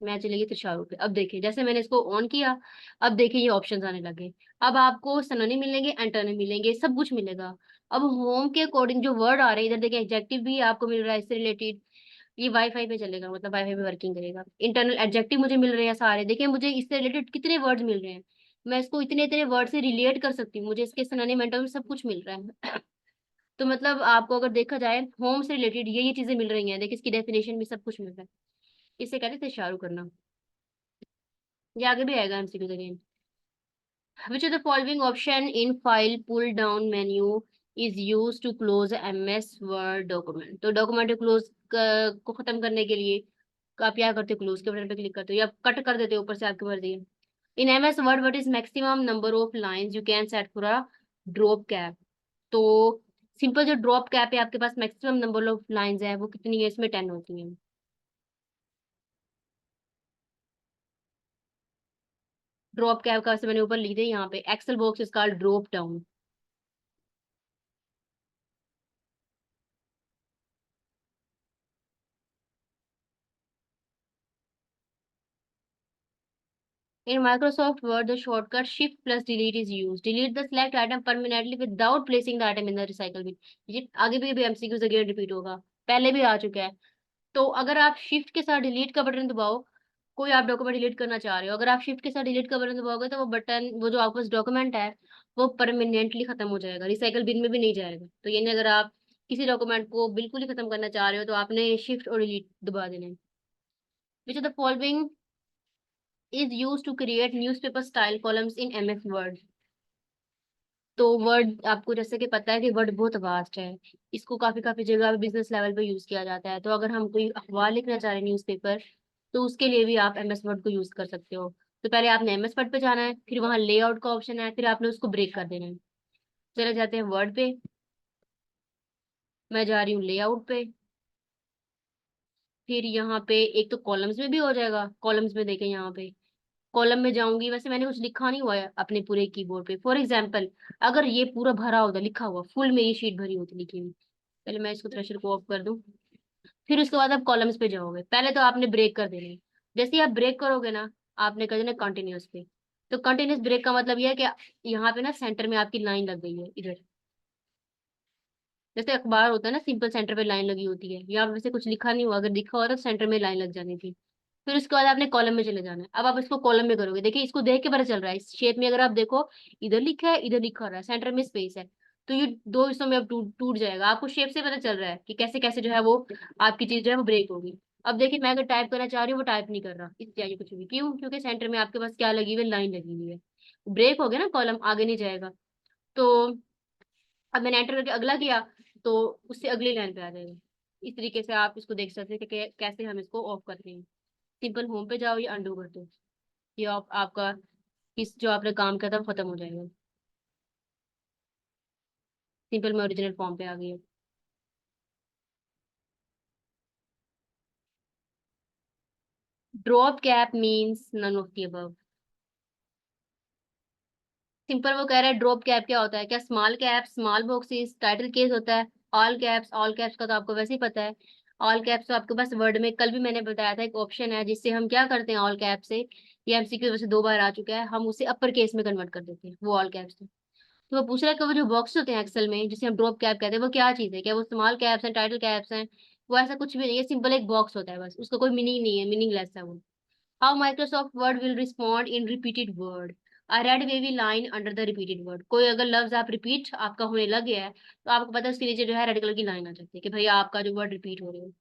मैं चलेगी त्रिशारू पे। अब देखिए जैसे मैंने इसको ऑन किया, अब देखिए ये ऑप्शंस आने लगे। अब आपको सनोनिम मिलेंगे, एंटोनिम मिलेंगे, सब कुछ मिलेगा। अब होम के अकॉर्डिंग जो वर्ड आ रहे हैं, इधर देखिए एडजेक्टिव भी आपको मिल रहा है इससे रिलेटेड। ये वाईफाई पे चलेगा, मतलब वाईफाई पे वर्किंग करेगा। इंटरनल एडजेक्टिव मुझे मिल रहे हैं सारे। देखिए मुझे इससे रिलेटेड कितने वर्ड्स मिल रहे हैं। मैं इसको इतने इतने वर्ड से रिलेट कर सकती हूँ, मुझे इसके सनोनिम एंटोनिम सब कुछ मिल रहा है। तो मतलब आपको अगर देखा जाए होम से रिलेटेड ये चीजें मिल रही हैं। देखिए इसकी डेफिनेशन भी सब कुछ मिल रहा है। इसे कहते थे इशारू करना। ये आगे भी आएगा MCQ again. Which of the following option in file pull down menu is used to close a MS Word document? तो डॉक्यूमेंट क्लोज को खत्म करने के लिए आप क्या करते हो? क्लोज के बटन पे क्लिक करते हो या कट कर देते हो, ऊपर से आपकी मर्जी है। इन MS word what is maximum number of lines you can set for a drop cap? तो सिंपल जो ड्रॉप कैप है आपके पास मैक्सिमम नंबर ऑफ लाइंस है वो कितनी है? इसमें 10 होती है। ड्रॉप कैप का से मैंने ऊपर लिख दिया यहाँ पे। Excel box is called drop down. In Microsoft Word, the shortcut Shift plus Delete is used. Delete the select item permanently without placing the item in the recycle bin. ये आगे भी एमसीक्यूज अगेन रिपीट होगा, पहले भी आ चुका है। तो अगर आप शिफ्ट के साथ डिलीट का बटन दबाओ, कोई आप डॉक्यूमेंट डिलीट करना चाह रहे हो, अगर आप शिफ्ट के साथ डिलीट का बटन दबाओगे तो वो बटन, वो जो आपके पास डॉक्यूमेंट है वो परमानेंटली खत्म हो जाएगा, रिसाइकल बिन में भी नहीं जाएगा। तो यानी अगर आप किसी डॉक्यूमेंट को बिल्कुल ही खत्म करना चाह रहे हो तो आपने शिफ्ट और डिलीट दबा देना है। Which of the following is used to create newspaper style columns in MS Word? तो वर्ड आपको जैसे कि पता है कि वर्ड बहुत वास्ट है। इसको काफी काफी जगह बिजनेस लेवल पे यूज किया जाता है। तो अगर हम कोई अखबार लिखना चाह रहे हैं, न्यूज़पेपर, तो उसके लिए भी आप एमएस वर्ड को यूज कर सकते हो। तो पहले आपने एमएस वर्ड पे जाना है, फिर वहां लेआउट का ऑप्शन है, फिर आपने उसको ब्रेक कर देना है। चले जाते हैं वर्ड पे। मैं जा रही हूँ लेआउट पे। फिर यहाँ पे एक तो कॉलम्स में भी हो जाएगा। कॉलम्स में देखें यहाँ पे, कॉलम में जाऊंगी। वैसे मैंने कुछ लिखा नहीं हुआ है अपने पूरे कीबोर्ड पे। फॉर एग्जाम्पल अगर ये पूरा भरा होता, लिखा हुआ फुल में, ये शीट भरी होती लिखी हुई। पहले मैं इसको थ्रेशर को ऑफ कर दूं। फिर उसके बाद आप कॉलम्स पे जाओगे। पहले तो आपने ब्रेक कर देना है। जैसे ही आप ब्रेक करोगे ना, आपने कर देना कंटिन्यूअस पे। तो कंटिन्यूअस ब्रेक का मतलब ये है कि यहाँ पे ना सेंटर में आपकी लाइन लग गई है इधर। जैसे अखबार होता है ना, सिंपल सेंटर पे लाइन लगी होती है, यहाँ पे से कुछ लिखा नहीं हुआ, अगर लिखा हुआ तो सेंटर में लाइन लग जानी थी। फिर उसके बाद आपने कॉलम में चले जाना है। अब आप इसको कॉलम में करोगे, देखिए इसको देख के पता चल रहा है, इस शेप में अगर आप देखो, इधर लिखा है, इधर लिखा रहा है, सेंटर में स्पेस है। तो ये दो हिस्सों में अब टूट टूट जाएगा। आपको शेप से पता चल रहा है कि कैसे कैसे जो है वो आपकी चीज जो है वो ब्रेक होगी। अब देखिए मैं अगर टाइप करना चाह रही हूँ, वो टाइप नहीं कर रहा, इस चाहिए कुछ भी। क्यों? क्योंकि सेंटर में आपके पास क्या लगी हुई है? लाइन लगी हुई है। ब्रेक हो गया ना, कॉलम आगे नहीं जाएगा। तो अब मैंने एंटर करके अगला किया, तो उससे अगली लाइन पे आ जाएगा। इस तरीके से आप इसको देख सकते हैं कि कैसे हम इसको ऑफ करते हैं। सिंपल होम पे जाओ या अंडू कर दो, ये आपका इस जो आपने काम किया था वो खत्म हो जाएगा। सिंपल में ओरिजिनल फॉर्म पे आ गई है। Drop cap means none of the above. Simple वो कह रहा है ड्रॉप कैप क्या होता है, क्या small cap, small boxes, title case होता है, ऑल कैप्स? ऑल कैप्स का तो आपको वैसे ही पता है। ऑल कैप्स तो आपके पास वर्ड में कल भी मैंने बताया था एक ऑप्शन है जिससे हम क्या करते हैं ऑल कैप से। ये एमसीक्यू वैसे 2 बार आ चुका है, हम उसे अपर केस में कन्वर्ट कर देते हैं, वो ऑल कैप्स। तो वो पूछ रहा है कि वो जो बॉक्स होते हैं एक्सेल में जिसे हम ड्रॉप कैप कहते हैं, वो क्या चीज़ है? क्या वो स्मॉल कैप्स हैं, टाइटल कैप्स हैं? वो ऐसा कुछ भी नहीं है, सिंपल एक बॉक्स होता है बस, उसका कोई मीनिंग नहीं है, मीनिंगलेस है वो। How Microsoft word will respond in repeated word? A red wavy line under the repeated word. कोई अगर लफ्ज आप रिपीट आपका होने लग गया है, तो आपको पता है उसके नीचे जो है रेड कलर की लाइन आ जाती है कि भैया आपका जो वर्ड रिपीट हो रहे हो।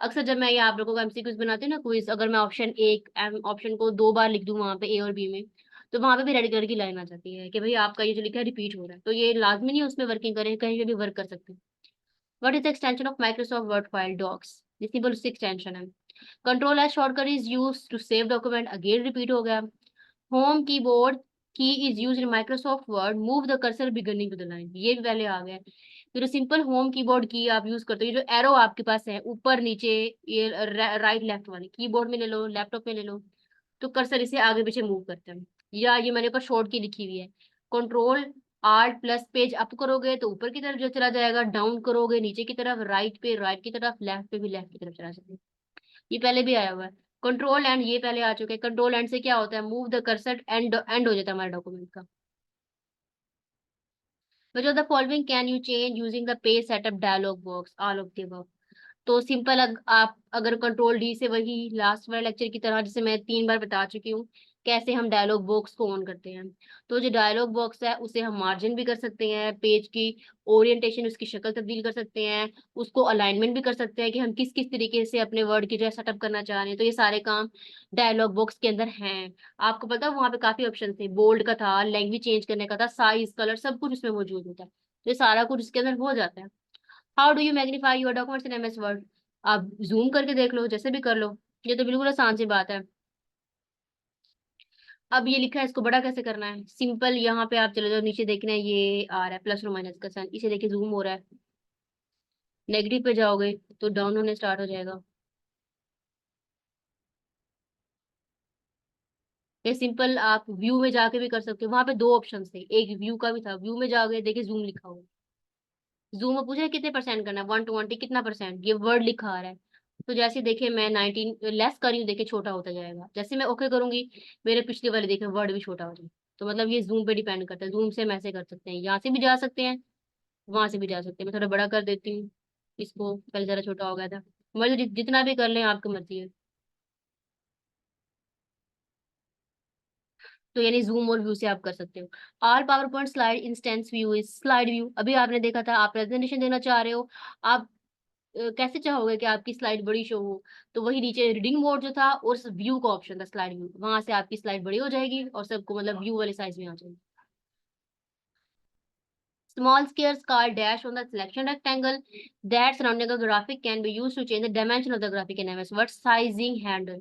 अक्सर जब मैं ये आप लोगों को एमसीक्यूज बनाती हूँ ना क्विज, अगर मैं ऑप्शन को 2 बार लिख दूं वहां पे ए और बी में, तो वहां पे भी रेड कलर की लाइन आ जाती है कि भाई आपका ये जो लिखा है रिपीट हो रहा है, तो ये लाजमी नहीं है उसमें वर्किंग करें, कहीं पे भी वर्क कर सकते हैं। What is the extension of Microsoft Word file docx? ये सिंपल उसकी एक्सटेंशन है। Control S shortcut is use to save document, again repeat हो गया। Home keyboard key is use in Microsoft Word, move the cursor beginning to the line, ये भी पहले आ गया है। तो जो सिंपल होम कीबोर्ड की आप यूज करते हो, ये जो एरो आपके पास है ऊपर नीचे, ये राइट लेफ्ट वाले कीबोर्ड में ले लो, लैपटॉप में ले लो, तो कर्सर इसे आगे पीछे मूव करते हैं। या ये मैंने ऊपर शॉर्ट की लिखी हुई है, control art plus page up करोगे तो ऊपर की तरफ जो चला जाएगा, डाउन करोगे नीचे की तरफ, राइट पे राइट की तरफ, लेफ्ट पे भी लेफ्ट की तरफ चला जाएगा। ये पहले भी आया हुआ है। कंट्रोल एंड ये पहले आ चुके हैं। कंट्रोल एंड से क्या होता है, मूव द कर्सर, एंड हो जाता है हमारे डॉक्यूमेंट का। which of the following can you change using the page setup dialog box? All of the above। तो सिंपल आप अगर कंट्रोल डी से, वही लास्ट वाले लेक्चर की तरह, जिसे मैं 3 बार बता चुकी हूँ कैसे हम डायलॉग बॉक्स को ऑन करते हैं। तो जो डायलॉग बॉक्स है उसे हम मार्जिन भी कर सकते हैं, पेज की ओरिएंटेशन, उसकी शक्ल तब्दील कर सकते हैं, उसको अलाइनमेंट भी कर सकते हैं कि हम किस किस तरीके से अपने वर्ड की जो है सेटअप करना चाह रहे हैं। तो ये सारे काम डायलॉग बॉक्स के अंदर हैं। आपको पता है वहां पे काफी ऑप्शन थे, बोल्ड का था, लैंग्वेज चेंज करने का था, साइज कलर सब कुछ उसमें मौजूद होता है। तो ये सारा कुछ उसके अंदर हो जाता है। How do you magnify your documents in MS word? आप जूम करके देख लो, जैसे भी कर लो, ये तो बिल्कुल आसान सी बात है। अब ये लिखा है, इसको बड़ा कैसे करना है? सिंपल, यहाँ पे आप चले जाओ, नीचे देखना है ये आ रहा है प्लस और माइनस का साइन, इसे देखिए जूम हो रहा है। नेगेटिव पे जाओगे तो डाउन होने स्टार्ट हो जाएगा। ये सिंपल आप व्यू में जाके भी कर सकते हो, वहां पे 2 ऑप्शन थे, एक व्यू का भी था, व्यू में जाओगे देखिए जूम लिखा हुआ है। जूम में पूछा है कितने परसेंट करना है, 120 कितना परसेंट, ये वर्ड लिखा आ रहा है। तो जैसे देखिए मैं 19 लेस कर रही हूँ, देखिए छोटा होता जाएगा, जैसे मैं ओके करूंगी मेरे पिछले वाले देखिए वर्ड भी छोटा हो जाए। तो मतलब ये जूम पे डिपेंड करता है, जूम से हम ऐसे कर सकते हैं, यहाँ से भी जा सकते हैं, वहां से भी जा सकते हैं। मैं थोड़ा बड़ा कर देती हूँ इसको, पहले जरा छोटा हो गया था। मतलब जितना भी कर लें आपकी मर्जी है। तो यानी जूम और व्यू से आप कर सकते हो। All power point slide instance view is slide view. अभी आपने देखा था, आप प्रेजेंटेशन देना चाह रहे हो, आप कैसे चाहोगे कि आपकी स्लाइड बड़ी शो हो? तो वही नीचे रीडिंग मोड जो था और व्यू का ऑप्शन था, स्लाइड व्यू, वहां से आपकी स्लाइड बड़ी हो जाएगी और सबको मतलब व्यू वाले साइज में आ जाएगी। Small squares called dash on the selection rectangle that surrounding a graphic can be used to change the dimension of the graphic in MS Word sizing handle।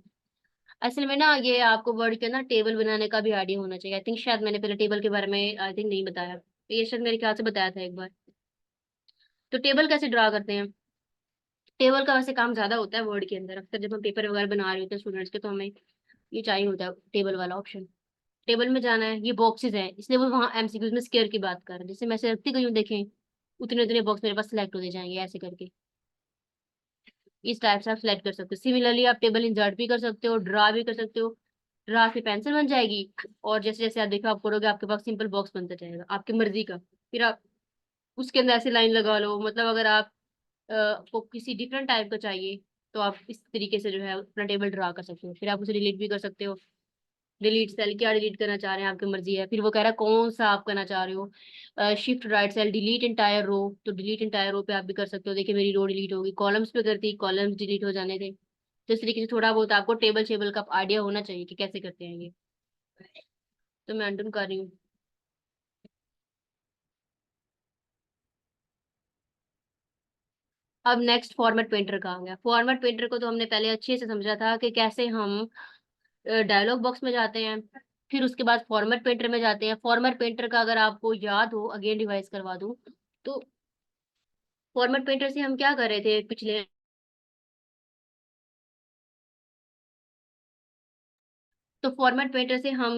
असल में ना ये आपको वर्ड के ना टेबल बनाने का भी आइडिया होना चाहिए। आई थिंक शायद मैंने पहले टेबल के बारे में आई थिंक नहीं बताया, ये शायद मेरे ख्याल से बताया था एक बार। तो टेबल कैसे ड्रा करते हैं? टेबल का वैसे काम ज्यादा होता है वर्ड के अंदर, अक्सर जब हम पेपर वगैरह बना रहे होते हैं स्टूडेंट्स के, तो हमें ये चाहिए होता है टेबल वाला ऑप्शन। टेबल में जाना है, ये बॉक्सेस है, इसलिए वो वहाँ एमसीक्यूज में स्क्वायर की बात कर रहे हैं, जैसे मैं से रखती गई हूँ देखें, उतने उतने बॉक्स मेरे पास सिलेक्ट होते जाएंगे ऐसे करके। इस टाइप से आप सिलेक्ट कर सकते हो। सिमिलरली आप टेबल इंसर्ट भी कर सकते हो, ड्रा भी कर सकते हो। ड्रा से पेंसिल बन जाएगी, और जैसे जैसे आप देखो आप करोगे आपके पास सिंपल बॉक्स बनता जाएगा आपकी मर्जी का। फिर आप उसके अंदर ऐसे लाइन लगा लो, मतलब अगर आप को किसी डिफरेंट टाइप का चाहिए तो आप इस तरीके से जो है अपना टेबल ड्रा कर सकते हो। फिर आप उसे डिलीट भी कर सकते हो। डिलीट सेल, क्या डिलीट करना चाह रहे हैं आपकी मर्जी है। फिर वो कह रहा है कौन सा आप करना चाह रहे हो, shift right cell, delete entire row, तो डिलीट इंटायर रो पे आप भी कर सकते हो। देखिए मेरी रो डिलीट होगी, कॉलम्स पे करती कॉलम्स डिलीट हो जाने थे। तो इस तरीके से थोड़ा बहुत आपको टेबल शेबल का आइडिया होना चाहिए कि कैसे करते हैं ये। तो मैं अंडन कर रही हूँ। अब नेक्स्ट फॉर्मेट पेंटर का आ गया। फॉर्मेट पेंटर को तो हमने पहले अच्छे से समझा था कि कैसे हम डायलॉग बॉक्स में जाते हैं, फिर उसके बाद फॉर्मेट पेंटर में जाते हैं। फॉर्मेट पेंटर का अगर आपको याद हो, अगेन रिवाइज करवा दूं, तो फॉर्मेट पेंटर से हम क्या कर रहे थे पिछले, तो फॉर्मेट पेंटर से हम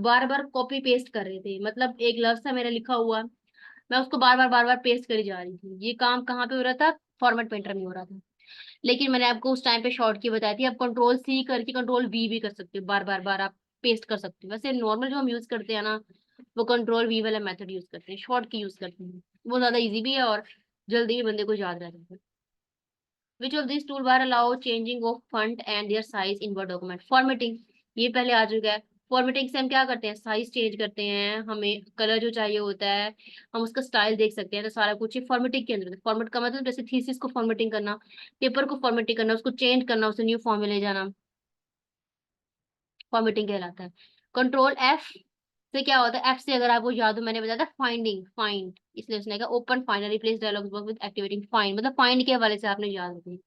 बार बार कॉपी पेस्ट कर रहे थे, मतलब एक लफ्ज था मेरा लिखा हुआ, मैं उसको बार बार पेस्ट करी जा रही थी। ये काम कहाँ पे हो रहा था? फॉर्मेट पेंटर में हो रहा था। लेकिन मैंने आपको उस टाइम पे शॉर्ट की बताई थी, आप कंट्रोल सी करके कंट्रोल वी भी कर सकते हो, बार बार आप पेस्ट कर सकते हो। वैसे नॉर्मल जो हम यूज करते हैं ना, वो कंट्रोल वी वाला मेथड यूज करते हैं, शॉर्ट की यूज करते हैं, वो ज्यादा इजी भी है और जल्दी भी बंदे को याद रह जाता है। Which of this tool bar allow changing of font and their size in word document? Formatting, ये पहले आ चुका है। फॉर्मेटिंग से हम क्या करते हैं, साइज चेंज करते हैं, हमें कलर जो चाहिए होता है, हम उसका स्टाइल देख सकते हैं, तो सारा कुछ ही फॉर्मेटिंग के अंदर। फॉर्मेट का मतलब जैसे थीसिस को फॉर्मेटिंग करना, पेपर को फॉर्मेटिंग करना, उसको चेंज करना, उसे न्यू फॉर्म में ले जाना, फॉर्मेटिंग कहलाता है। कंट्रोल एफ से क्या होता है, एफ से अगर आपको याद हो मैंने बताया था फाइंडिंग, फाइंड, इसलिए उसने कहा open find replace dialog box with activating find, मतलब फाइंड के हवाले से आपने याद रखनी।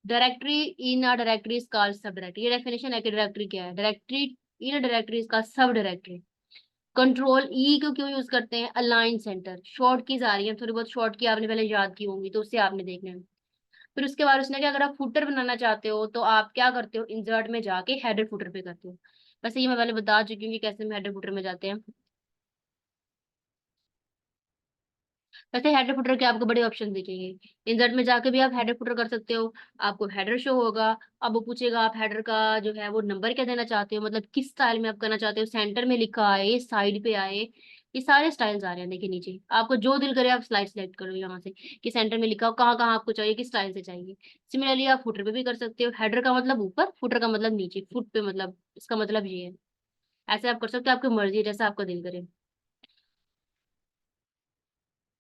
Directory in a directory is called सब डायरेक्टरी, ये डेफिनेशन है कि डायरेक्टरी क्या है, directory in a directory is called सब डायरेक्टरी। कंट्रोल ई को क्यों यूज करते हैं, अलाइन सेंटर, शॉर्ट कीज आ रही है थोड़ी बहुत, शॉर्ट की आपने पहले याद की होंगी तो उससे आपने देखना है। फिर उसके बाद उसने क्या, अगर आप फुटर बनाना चाहते हो तो आप क्या करते हो, इंसर्ट में जाके हेडर फुटर पे करते हो। वैसे ये मैं पहले बता चुकी हूँ कि कैसे हम हेडर फुटर में जाते हैं। वैसे हेडर फुटर के आपको बड़े ऑप्शन दिखेंगे, इंसर्ट में जाके भी आप हेडर फुटर कर सकते हो, आपको हेडर शो होगा। अब वो पूछेगा आप हेडर का जो है वो नंबर क्या देना चाहते हो, मतलब किस स्टाइल में आप करना चाहते हो, सेंटर में लिखा आए, साइड पे आए, ये सारे स्टाइल्स आ रहे हैं देखिए नीचे, आपको जो दिल करे आप स्लाइड सेलेक्ट करो यहाँ से कि सेंटर में लिखा हो, कहाँ कहाँ आपको चाहिए, किस स्टाइल से चाहिए। सिमिलरली आप फुटर पे भी कर सकते हो, हेडर का मतलब ऊपर, फुटर का मतलब नीचे, फुट पे मतलब इसका मतलब ये है। ऐसे आप कर सकते हो, आपकी मर्जी है, जैसा आपका दिल करे।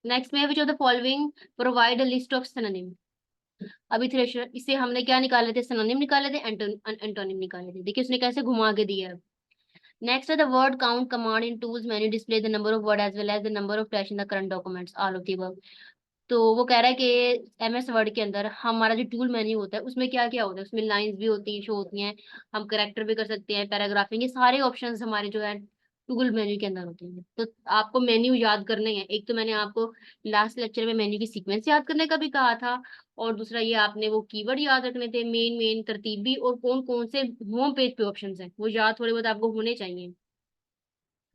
नेक्स्ट में विच of the following provide a list of synonym. अभी थ्रेशर, इसे हमने क्या निकाले थे, सिनोनिम निकाले थे, एंटोनिम निकाले थे, देखिए उसने कैसे घुमा के दिया है। नेक्स्ट है the word count command in tools menu display the number of word as well as the number of dash in the current documents all of the above. तो वो कह रहा है कि एमएस वर्ड के अंदर हमारा जो टूल मेन्यू होता है उसमें क्या क्या होता है, उसमें लाइंस भी होती हैं, शो होती हैं, हम करेक्टर भी कर सकते हैं, पैराग्राफिंग, ये सारे ऑप्शंस हमारे जो है टूल मेन्यू के अंदर होते हैं। तो आपको मेन्यू याद करने हैं, एक तो मैंने आपको लास्ट लेक्चर में मेन्यू की सीक्वेंस याद करने का भी कहा था, और दूसरा ये आपने वो कीवर्ड याद रखने थे, मेन मेन तरतीबी, और कौन कौन से होम पेज पे ऑप्शंस हैं वो याद थोड़े बहुत आपको होने चाहिए।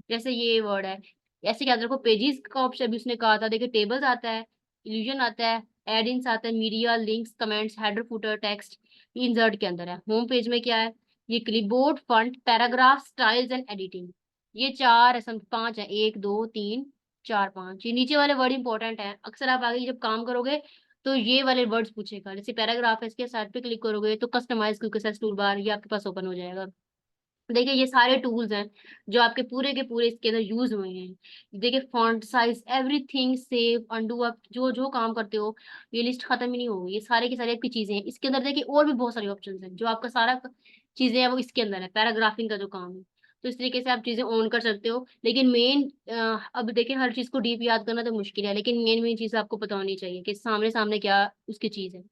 जैसे ये वर्ड है, ऐसे याद रखो, पेजेस का ऑप्शन भी उसने कहा था, देखिए टेबल्स आता है, इल्यूजन आता है, एड इन्स आता है, media, links, comments, header, footer, text, insert के अंदर है। होम पेज में क्या है, ये clipboard, font, paragraph, styles and editing, ये चार है, पांच है, एक दो तीन चार पांच, ये नीचे वाले वर्ड इंपॉर्टेंट है, अक्सर आप आगे जब काम करोगे तो ये वाले वर्ड्स पूछेगा। जैसे पैराग्राफ है, इसके साइड पे क्लिक करोगे तो customize quick access tool bar ये आपके पास ओपन हो जाएगा। देखिए ये सारे टूल्स हैं जो आपके पूरे के पूरे इसके अंदर यूज हुए हैं। देखिए font size, everything, save, undo, आप जो जो काम करते हो ये लिस्ट खत्म ही नहीं होगी, ये सारे की सारी आपकी चीजें हैं इसके अंदर। देखिए और भी बहुत सारे ऑप्शंस हैं, जो आपका सारा चीजें हैं वो इसके अंदर है, पैराग्राफिंग का जो काम है। तो इस तरीके से आप चीजें ऑन कर सकते हो, लेकिन मेन, अब देखिए हर चीज को डीप याद करना तो मुश्किल है, लेकिन मेन मेन चीज आपको पता होनी चाहिए कि सामने सामने क्या उसकी चीज है।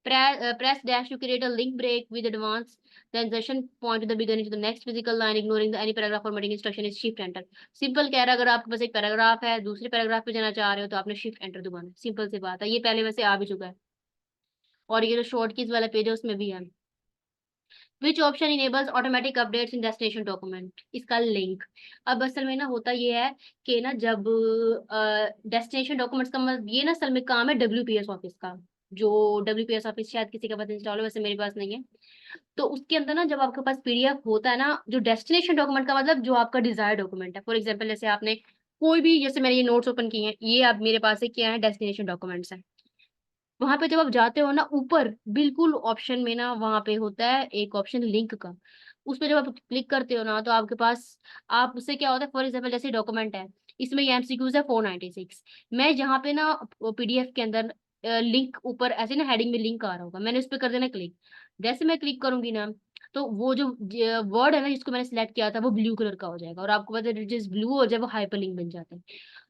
Press dash to create a link break with advance. The insertion point to the beginning to the next physical line, ignoring any paragraph formatting instruction is shift enter. Simple कह रहा है, अगर आपके पास एक पैराग्राफ है दूसरे पैराग्राफ पे जाना चाह रहे हो तो आपने शिफ्ट एंटर दबाना, सिंपल सी बात है, ये पहले वैसे आ भी चुका है। और ये जो शॉर्ट कीज वाला पेज है उसमें भी है। Which option enables automatic updates in destination document, इसका लिंक। अब असल में ना होता ये है कि ना जब डेस्टिनेशन डॉक्यूमेंट्स का मतलब ये ना असल में काम है डब्ल्यूपीएस ऑफिस का, जो डब्ल्यूपीएस ऑफिस शायद किसी के पास इंस्टॉल हो, वैसे मेरे पास नहीं है। तो उसके अंदर ना जब आपके पास पीडीएफ होता है ना, जो डेस्टिनेशन डॉक्यूमेंट का मतलब जो आपका डिजायर डॉक्यूमेंट है, फॉर एग्जाम्पल जैसे आपने कोई भी, जैसे मैंने ये नोट्स ओपन किए हैं, ये आप मेरे पास से क्या है, डेस्टिनेशन डॉक्यूमेंट्स है। वहां पे जब आप जाते हो ना ऊपर बिल्कुल ऑप्शन में ना वहां पे होता है एक ऑप्शन लिंक का, उस पे जब आप क्लिक करते हो ना तो आपके पास, आप उससे क्या होता है, फॉर एग्जाम्पल जैसे डॉक्यूमेंट है, इसमें ये एमसीक्यूज है 496, मैं जहाँ पे ना पीडीएफ के अंदर लिंक ऊपर ऐसे ना हेडिंग में लिंक आ रहा होगा, मैंने उस पर कर देना क्लिक। जैसे मैं क्लिक करूंगी ना तो वो जो वर्ड है ना जिसको मैंने सिलेक्ट किया था वो ब्लू कलर का हो जाएगा, और आपको पता है जिस ब्लू हो जाए वो हाइपर लिंक बन जाता है।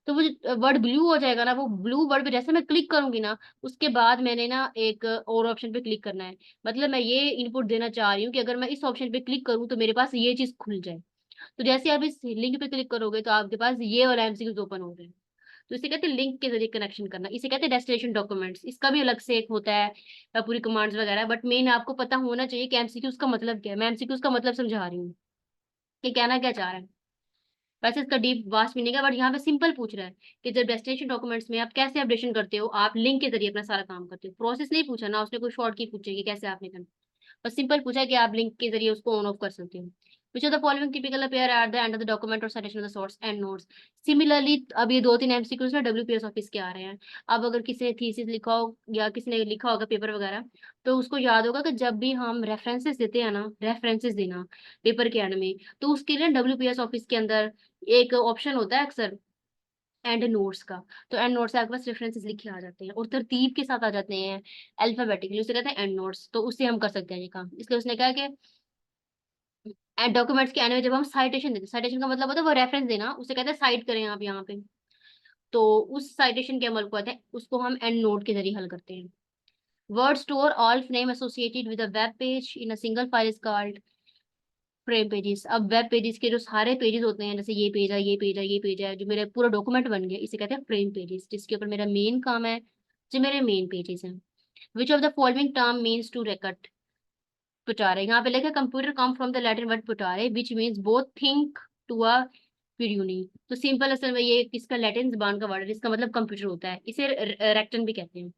तो वो जो वर्ड ब्लू हो जाएगा ना, वो ब्लू वर्ड पे जैसे मैं क्लिक करूंगी ना उसके बाद मैंने ना एक और ऑप्शन पे क्लिक करना है, मतलब मैं ये इनपुट देना चाह रही हूँ कि अगर मैं इस ऑप्शन पे क्लिक करूँ तो मेरे पास ये चीज खुल जाए। तो जैसे आप इस लिंक पे क्लिक करोगे तो आपके पास ये वाला एमसीक्यूज ओपन हो गए। तो इसे कहते हैं लिंक के जरिए कनेक्शन करना, इसे कहते हैं डेस्टिनेशन डॉक्यूमेंट्स, इसका भी अलग से एक होता है पूरी कमांड्स वगैरह, बट मेन आपको पता होना चाहिए कि एमसीक्यूज का मतलब क्या है। मैं एमसीक्यूज का मतलब समझा रही हूँ कि कहना क्या चाह रहा है। वैसे इसका डीप वास्ट मीनिंग है, बट यहाँ पे सिंपल पूछ रहा है कि जब डेस्टिनेशन डॉक्यूमेंट्स में आप कैसे अपडेशन करते हो, आप लिंक के जरिए अपना सारा काम करते हो। प्रोसेस नहीं पूछा ना उसने, कोई शॉर्ट की पूछे कि कैसे आपने करना, बस सिंपल पूछा है कि आप लिंक के जरिए उसको ऑन ऑफ कर सकते हो। Which of the following typical appear at the end of the document or citation of the source and notes? Similarly, अब ये 2-3 एमसीक्यूज ना WPS ऑफिस के आ रहे हैं। अब अगर किसी ने थीसिस लिखा हो या किसी ने लिखा होगा पेपर वगैरह, तो उसको याद होगा कि जब भी हम रेफरेंसेस देते हैं ना, रेफरेंसेस देना पेपर के एंड में, तो उसके लिए WPS ऑफिस के अंदर एक ऑप्शन होता है अक्सर एंड नोट्स का। तो एंड नोट्स आपके पास रेफरेंसेस लिखे आ जाते हैं और तरतीब के साथ आ जाते हैं अल्फाबेटिकली, उसे कहते हैं एंड नोट्स। तो उससे हम कर सकते हैं ये काम। इसलिए उसने कहा कि एंड डॉक्यूमेंट्स के एंड में जब हम साइटेशन देते हैं, साइटेशन का मतलब होता है वो रेफरेंस देना, उसे कहते हैं साइट करें आप यहाँ पे। तो उस साइटेशन के अमल को कहते हैं, उसको हम एंड नोट के जरिए हल करते हैं। Word store all frame associated with a web page in a single file is called frame pages. अब वेब पेजेस के जो सारे पेजेस होते हैं, जैसे ये पेज है, ये पेज है, ये पेज है, जो मेरा पूरा डॉक्यूमेंट बन गया, इसे कहते हैं फ्रेम पेजेस, जिसके ऊपर मेरा मेन काम है, जो मेरे मेन पेजेस हैं। Which of the following term means to reckon? पुटारे, यहाँ पे लिखा computer come from the Latin word पुटारे which means both think to a prune. तो सिंपल असल में ये किसका लैटिन जबान का वर्ड है जिसका मतलब कंप्यूटर होता है, इसे रेक्टन भी कहते हैं।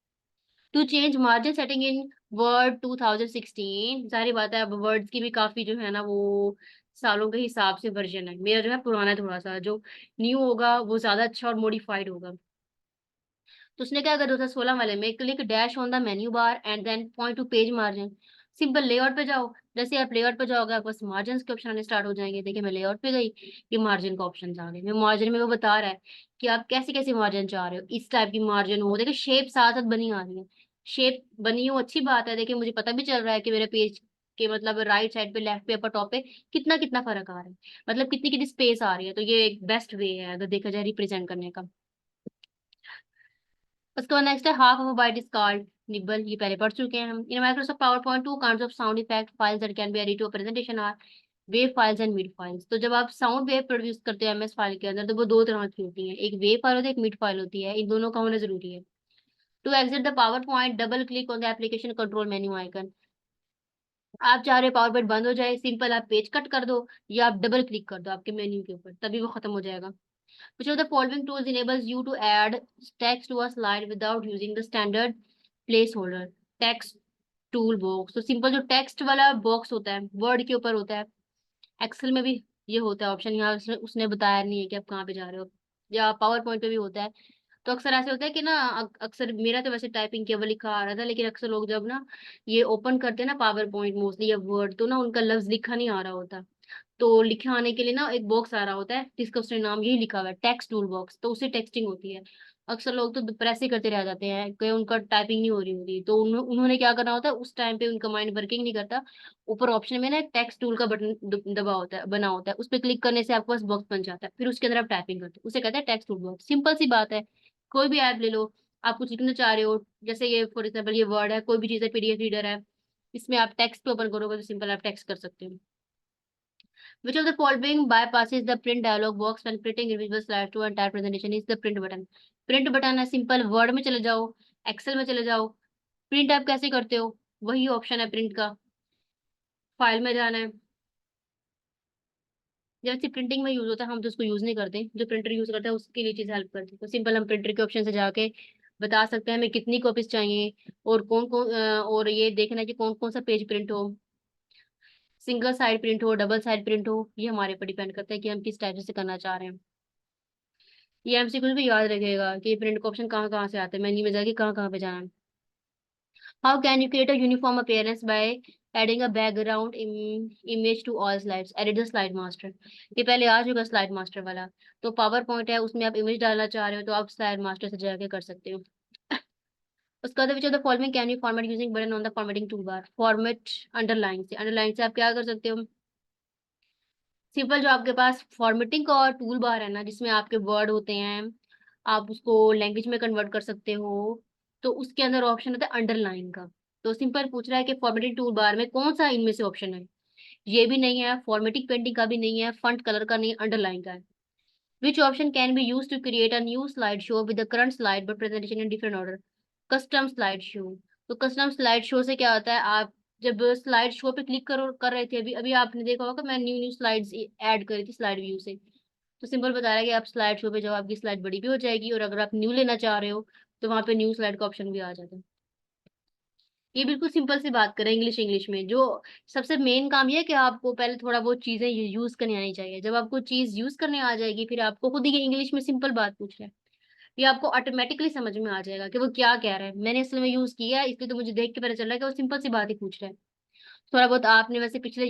To change margin setting in word 2016, सारी बात है, अब वर्ड्स की भी काफी जो है ना वो सालों के हिसाब से वर्जन है। मेरा जो है पुराना है थोड़ा सा, जो न्यू होगा वो ज्यादा अच्छा और मॉडिफाइड होगा। तो उसने क्या कहा 2016 वाले में, click dash on the menu bar and then point to page margin. Simple layout पे जाओ, जैसे आप लेआउट पे जाओगे आपको बस मार्जिन के ऑप्शन आने स्टार्ट हो जाएंगे। देखिए मैं लेआउट पे गई, ये मार्जिन का ऑप्शन आ गए। मैं मार्जिन में वो बता रहा है कि आप कैसे कैसे मार्जिन चाह रहे हो, इस टाइप की मार्जिन हो। देखिए शेप साथ साथ बनी आ रही है, शेप बनी हो अच्छी बात है। देखिए मुझे पता भी चल रहा है कि मेरे पेज के मतलब राइट साइड पे, लेफ्ट पे, अपर टॉप पे कितना कितना फर्क आ रहा है, मतलब कितनी कितनी स्पेस आ रही है। तो ये एक बेस्ट वे है अगर देखा जाए रिप्रेजेंट करने का। उसके बाद नेक्स्ट है half of a byte is called nibble, ये पहले पढ़ चुके हैं हम। In Microsoft PowerPoint two kinds of sound effect files that can be edit to a presentation are wave files and mid files. तो जब आप साउंड वेव प्रोड्यूस करते हो एमएस फाइल के अंदर, तो वो दो तरह की होती है, एक वेव फाइल होती है, एक मिड फाइल होती है। इन दोनों का होना जरूरी है। To exit the PowerPoint double click on the application control menu icon. आप चाह रहे हो पावर पॉइंट बंद हो जाए, सिंपल आप पेज कट कर दो या आप डबल क्लिक कर दो आपके मेन्यू के ऊपर, तभी वो खत्म हो जाएगा। Which of the following tools enables you to add text to a slide without using the standard placeholder? Text tool box. तो सिंपल जो टेक्स्ट वाला बॉक्स होता है वर्ड के ऊपर होता है, एक्सेल में भी ये होता है ऑप्शन, यहाँ उसने उसने बताया नहीं है कि आप कहाँ पे जा रहे हो, या पावर पॉइंट पे भी होता है। तो अक्सर ऐसे होता है कि ना अक्सर मेरा तो वैसे टाइपिंग केवल लिखा आ रहा था, लेकिन अक्सर लोग जब ना ये ओपन करते हैं ना पावर पॉइंट मोस्टली या वर्ड, तो ना उनका लफ्ज लिखा नहीं आ रहा होता। तो लिखे आने के लिए ना एक बॉक्स आ रहा होता है जिसका उसने नाम यही लिखा हुआ है टेक्स्ट टूल बॉक्स, तो उसे टेक्सटिंग होती है। अक्सर लोग तो प्रेस ही करते रह जाते हैं कि उनका टाइपिंग नहीं हो रही होती, तो उन्होंने क्या करना होता है उस टाइम पे, उनका माइंड वर्किंग नहीं करता। ऊपर ऑप्शन में ना एक टेक्स्ट टूल का बटन दबा होता है, बना होता है, उस पर क्लिक करने से आपके पास बॉक्स बन जाता है, फिर उसके अंदर आप टाइपिंग करते हो, उसे कहते हैं टेक्स्ट टूल बॉक्स। सिंपल सी बात है। कोई भी ऐप ले लो, आप कुछ लिखना चाह रहे हो, जैसे ये फॉर एग्जाम्पल ये वर्ड है, कोई भी चीज़ है, पीडीएफ रीडर है, इसमें आप टेक्स्ट पे ओपन करोगे तो सिंपल आप टेक्स्ट कर सकते हो। Which of the following bypasses the print dialog box when printing individual slides to entire presentation is the print button? Print button है, सिंपल वर्ड में चले जाओ, एक्सेल में चले जाओ, प्रिंट आप कैसे करते हो, वही ऑप्शन है प्रिंट का, फाइल में जाना है। जैसे प्रिंटिंग में यूज होता है हम तो उसको यूज नहीं करते, जो प्रिंटर यूज करता है उसके लिए चीज हेल्प करती है। तो सिंपल हम प्रिंटर के ऑप्शन से जाके बता सकते हैं हमें कितनी कॉपीज चाहिए, और कौन कौन और ये देखना है कि कौन कौन सा पेज प्रिंट हो, सिंगल साइड प्रिंट हो, डबल साइड प्रिंट हो, ये हमारे पर डिपेंड करता है कि हम किस टाइप से करना चाह रहे हैं। ये एमसीक्यू भी याद रखेगा कि प्रिंट का ऑप्शन कहाँ कहाँ से आता है, मेन्यू में जाके कहाँ कहाँ पे जाना है। How can you create a uniform appearance by adding a background image to all slides? Edit the slide master. ये पहले आ चुका स्लाइड मास्टर वाला। तो पावर पॉइंट है, उसमें आप इमेज डालना चाह रहे हो तो आप स्लाइड मास्टर से जाके कर सकते हो। उसका विच of the following can you format using button on the formatting tool bar? Format underline से, अंडरलाइन से आप क्या कर सकते हो, सिंपल जो आपके पास फॉर्मेटिंग का और टूल बार है ना, जिसमें आपके वर्ड होते हैं, आप उसको लैंग्वेज में कन्वर्ट कर सकते हो, तो उसके अंदर ऑप्शन होता है अंडरलाइन का। तो सिंपल पूछ रहा है कि फॉर्मेटिंग टूल बार में कौन सा इनमें से ऑप्शन है, ये भी नहीं है, फॉर्मेटिंग पेंटिंग का भी नहीं है, फंट कलर का नहीं, अंडरलाइन का है। Which option can be use to create a new slide show with the current slide but presentation in different order? Custom slide show. तो कस्टम स्लाइड शो से क्या होता है, आप जब स्लाइड शो पे क्लिक करो कर रहे थे, अभी अभी आपने देखा होगा मैं न्यू न्यू स्लाइड्स ऐड करी थी स्लाइड व्यू से। तो सिंपल बता रहा है कि आप स्लाइड शो पे जाओ, आपकी स्लाइड बड़ी भी हो जाएगी, और अगर आप न्यू लेना चाह रहे हो तो वहां पे न्यू स्लाइड का ऑप्शन भी आ जाता है। ये बिल्कुल सिंपल सी बात कर रहे हैं इंग्लिश में। जो सबसे मेन काम ये है कि आपको पहले थोड़ा बहुत चीजें यूज करनी आनी चाहिए। जब आपको चीज यूज करने आ जाएगी, फिर आपको खुद ही ये इंग्लिश में सिंपल बात पूछ रहा है, ये आपको ऑटोमेटिकली समझ में आ जाएगा कि वो क्या कह रहा है। मैंने असल में यूज किया है, इसलिए तो मुझे देख के पता चल रहा है कि वो सिंपल सी बात ही पूछ रहा है। थोड़ा बहुत आपने वैसे पिछले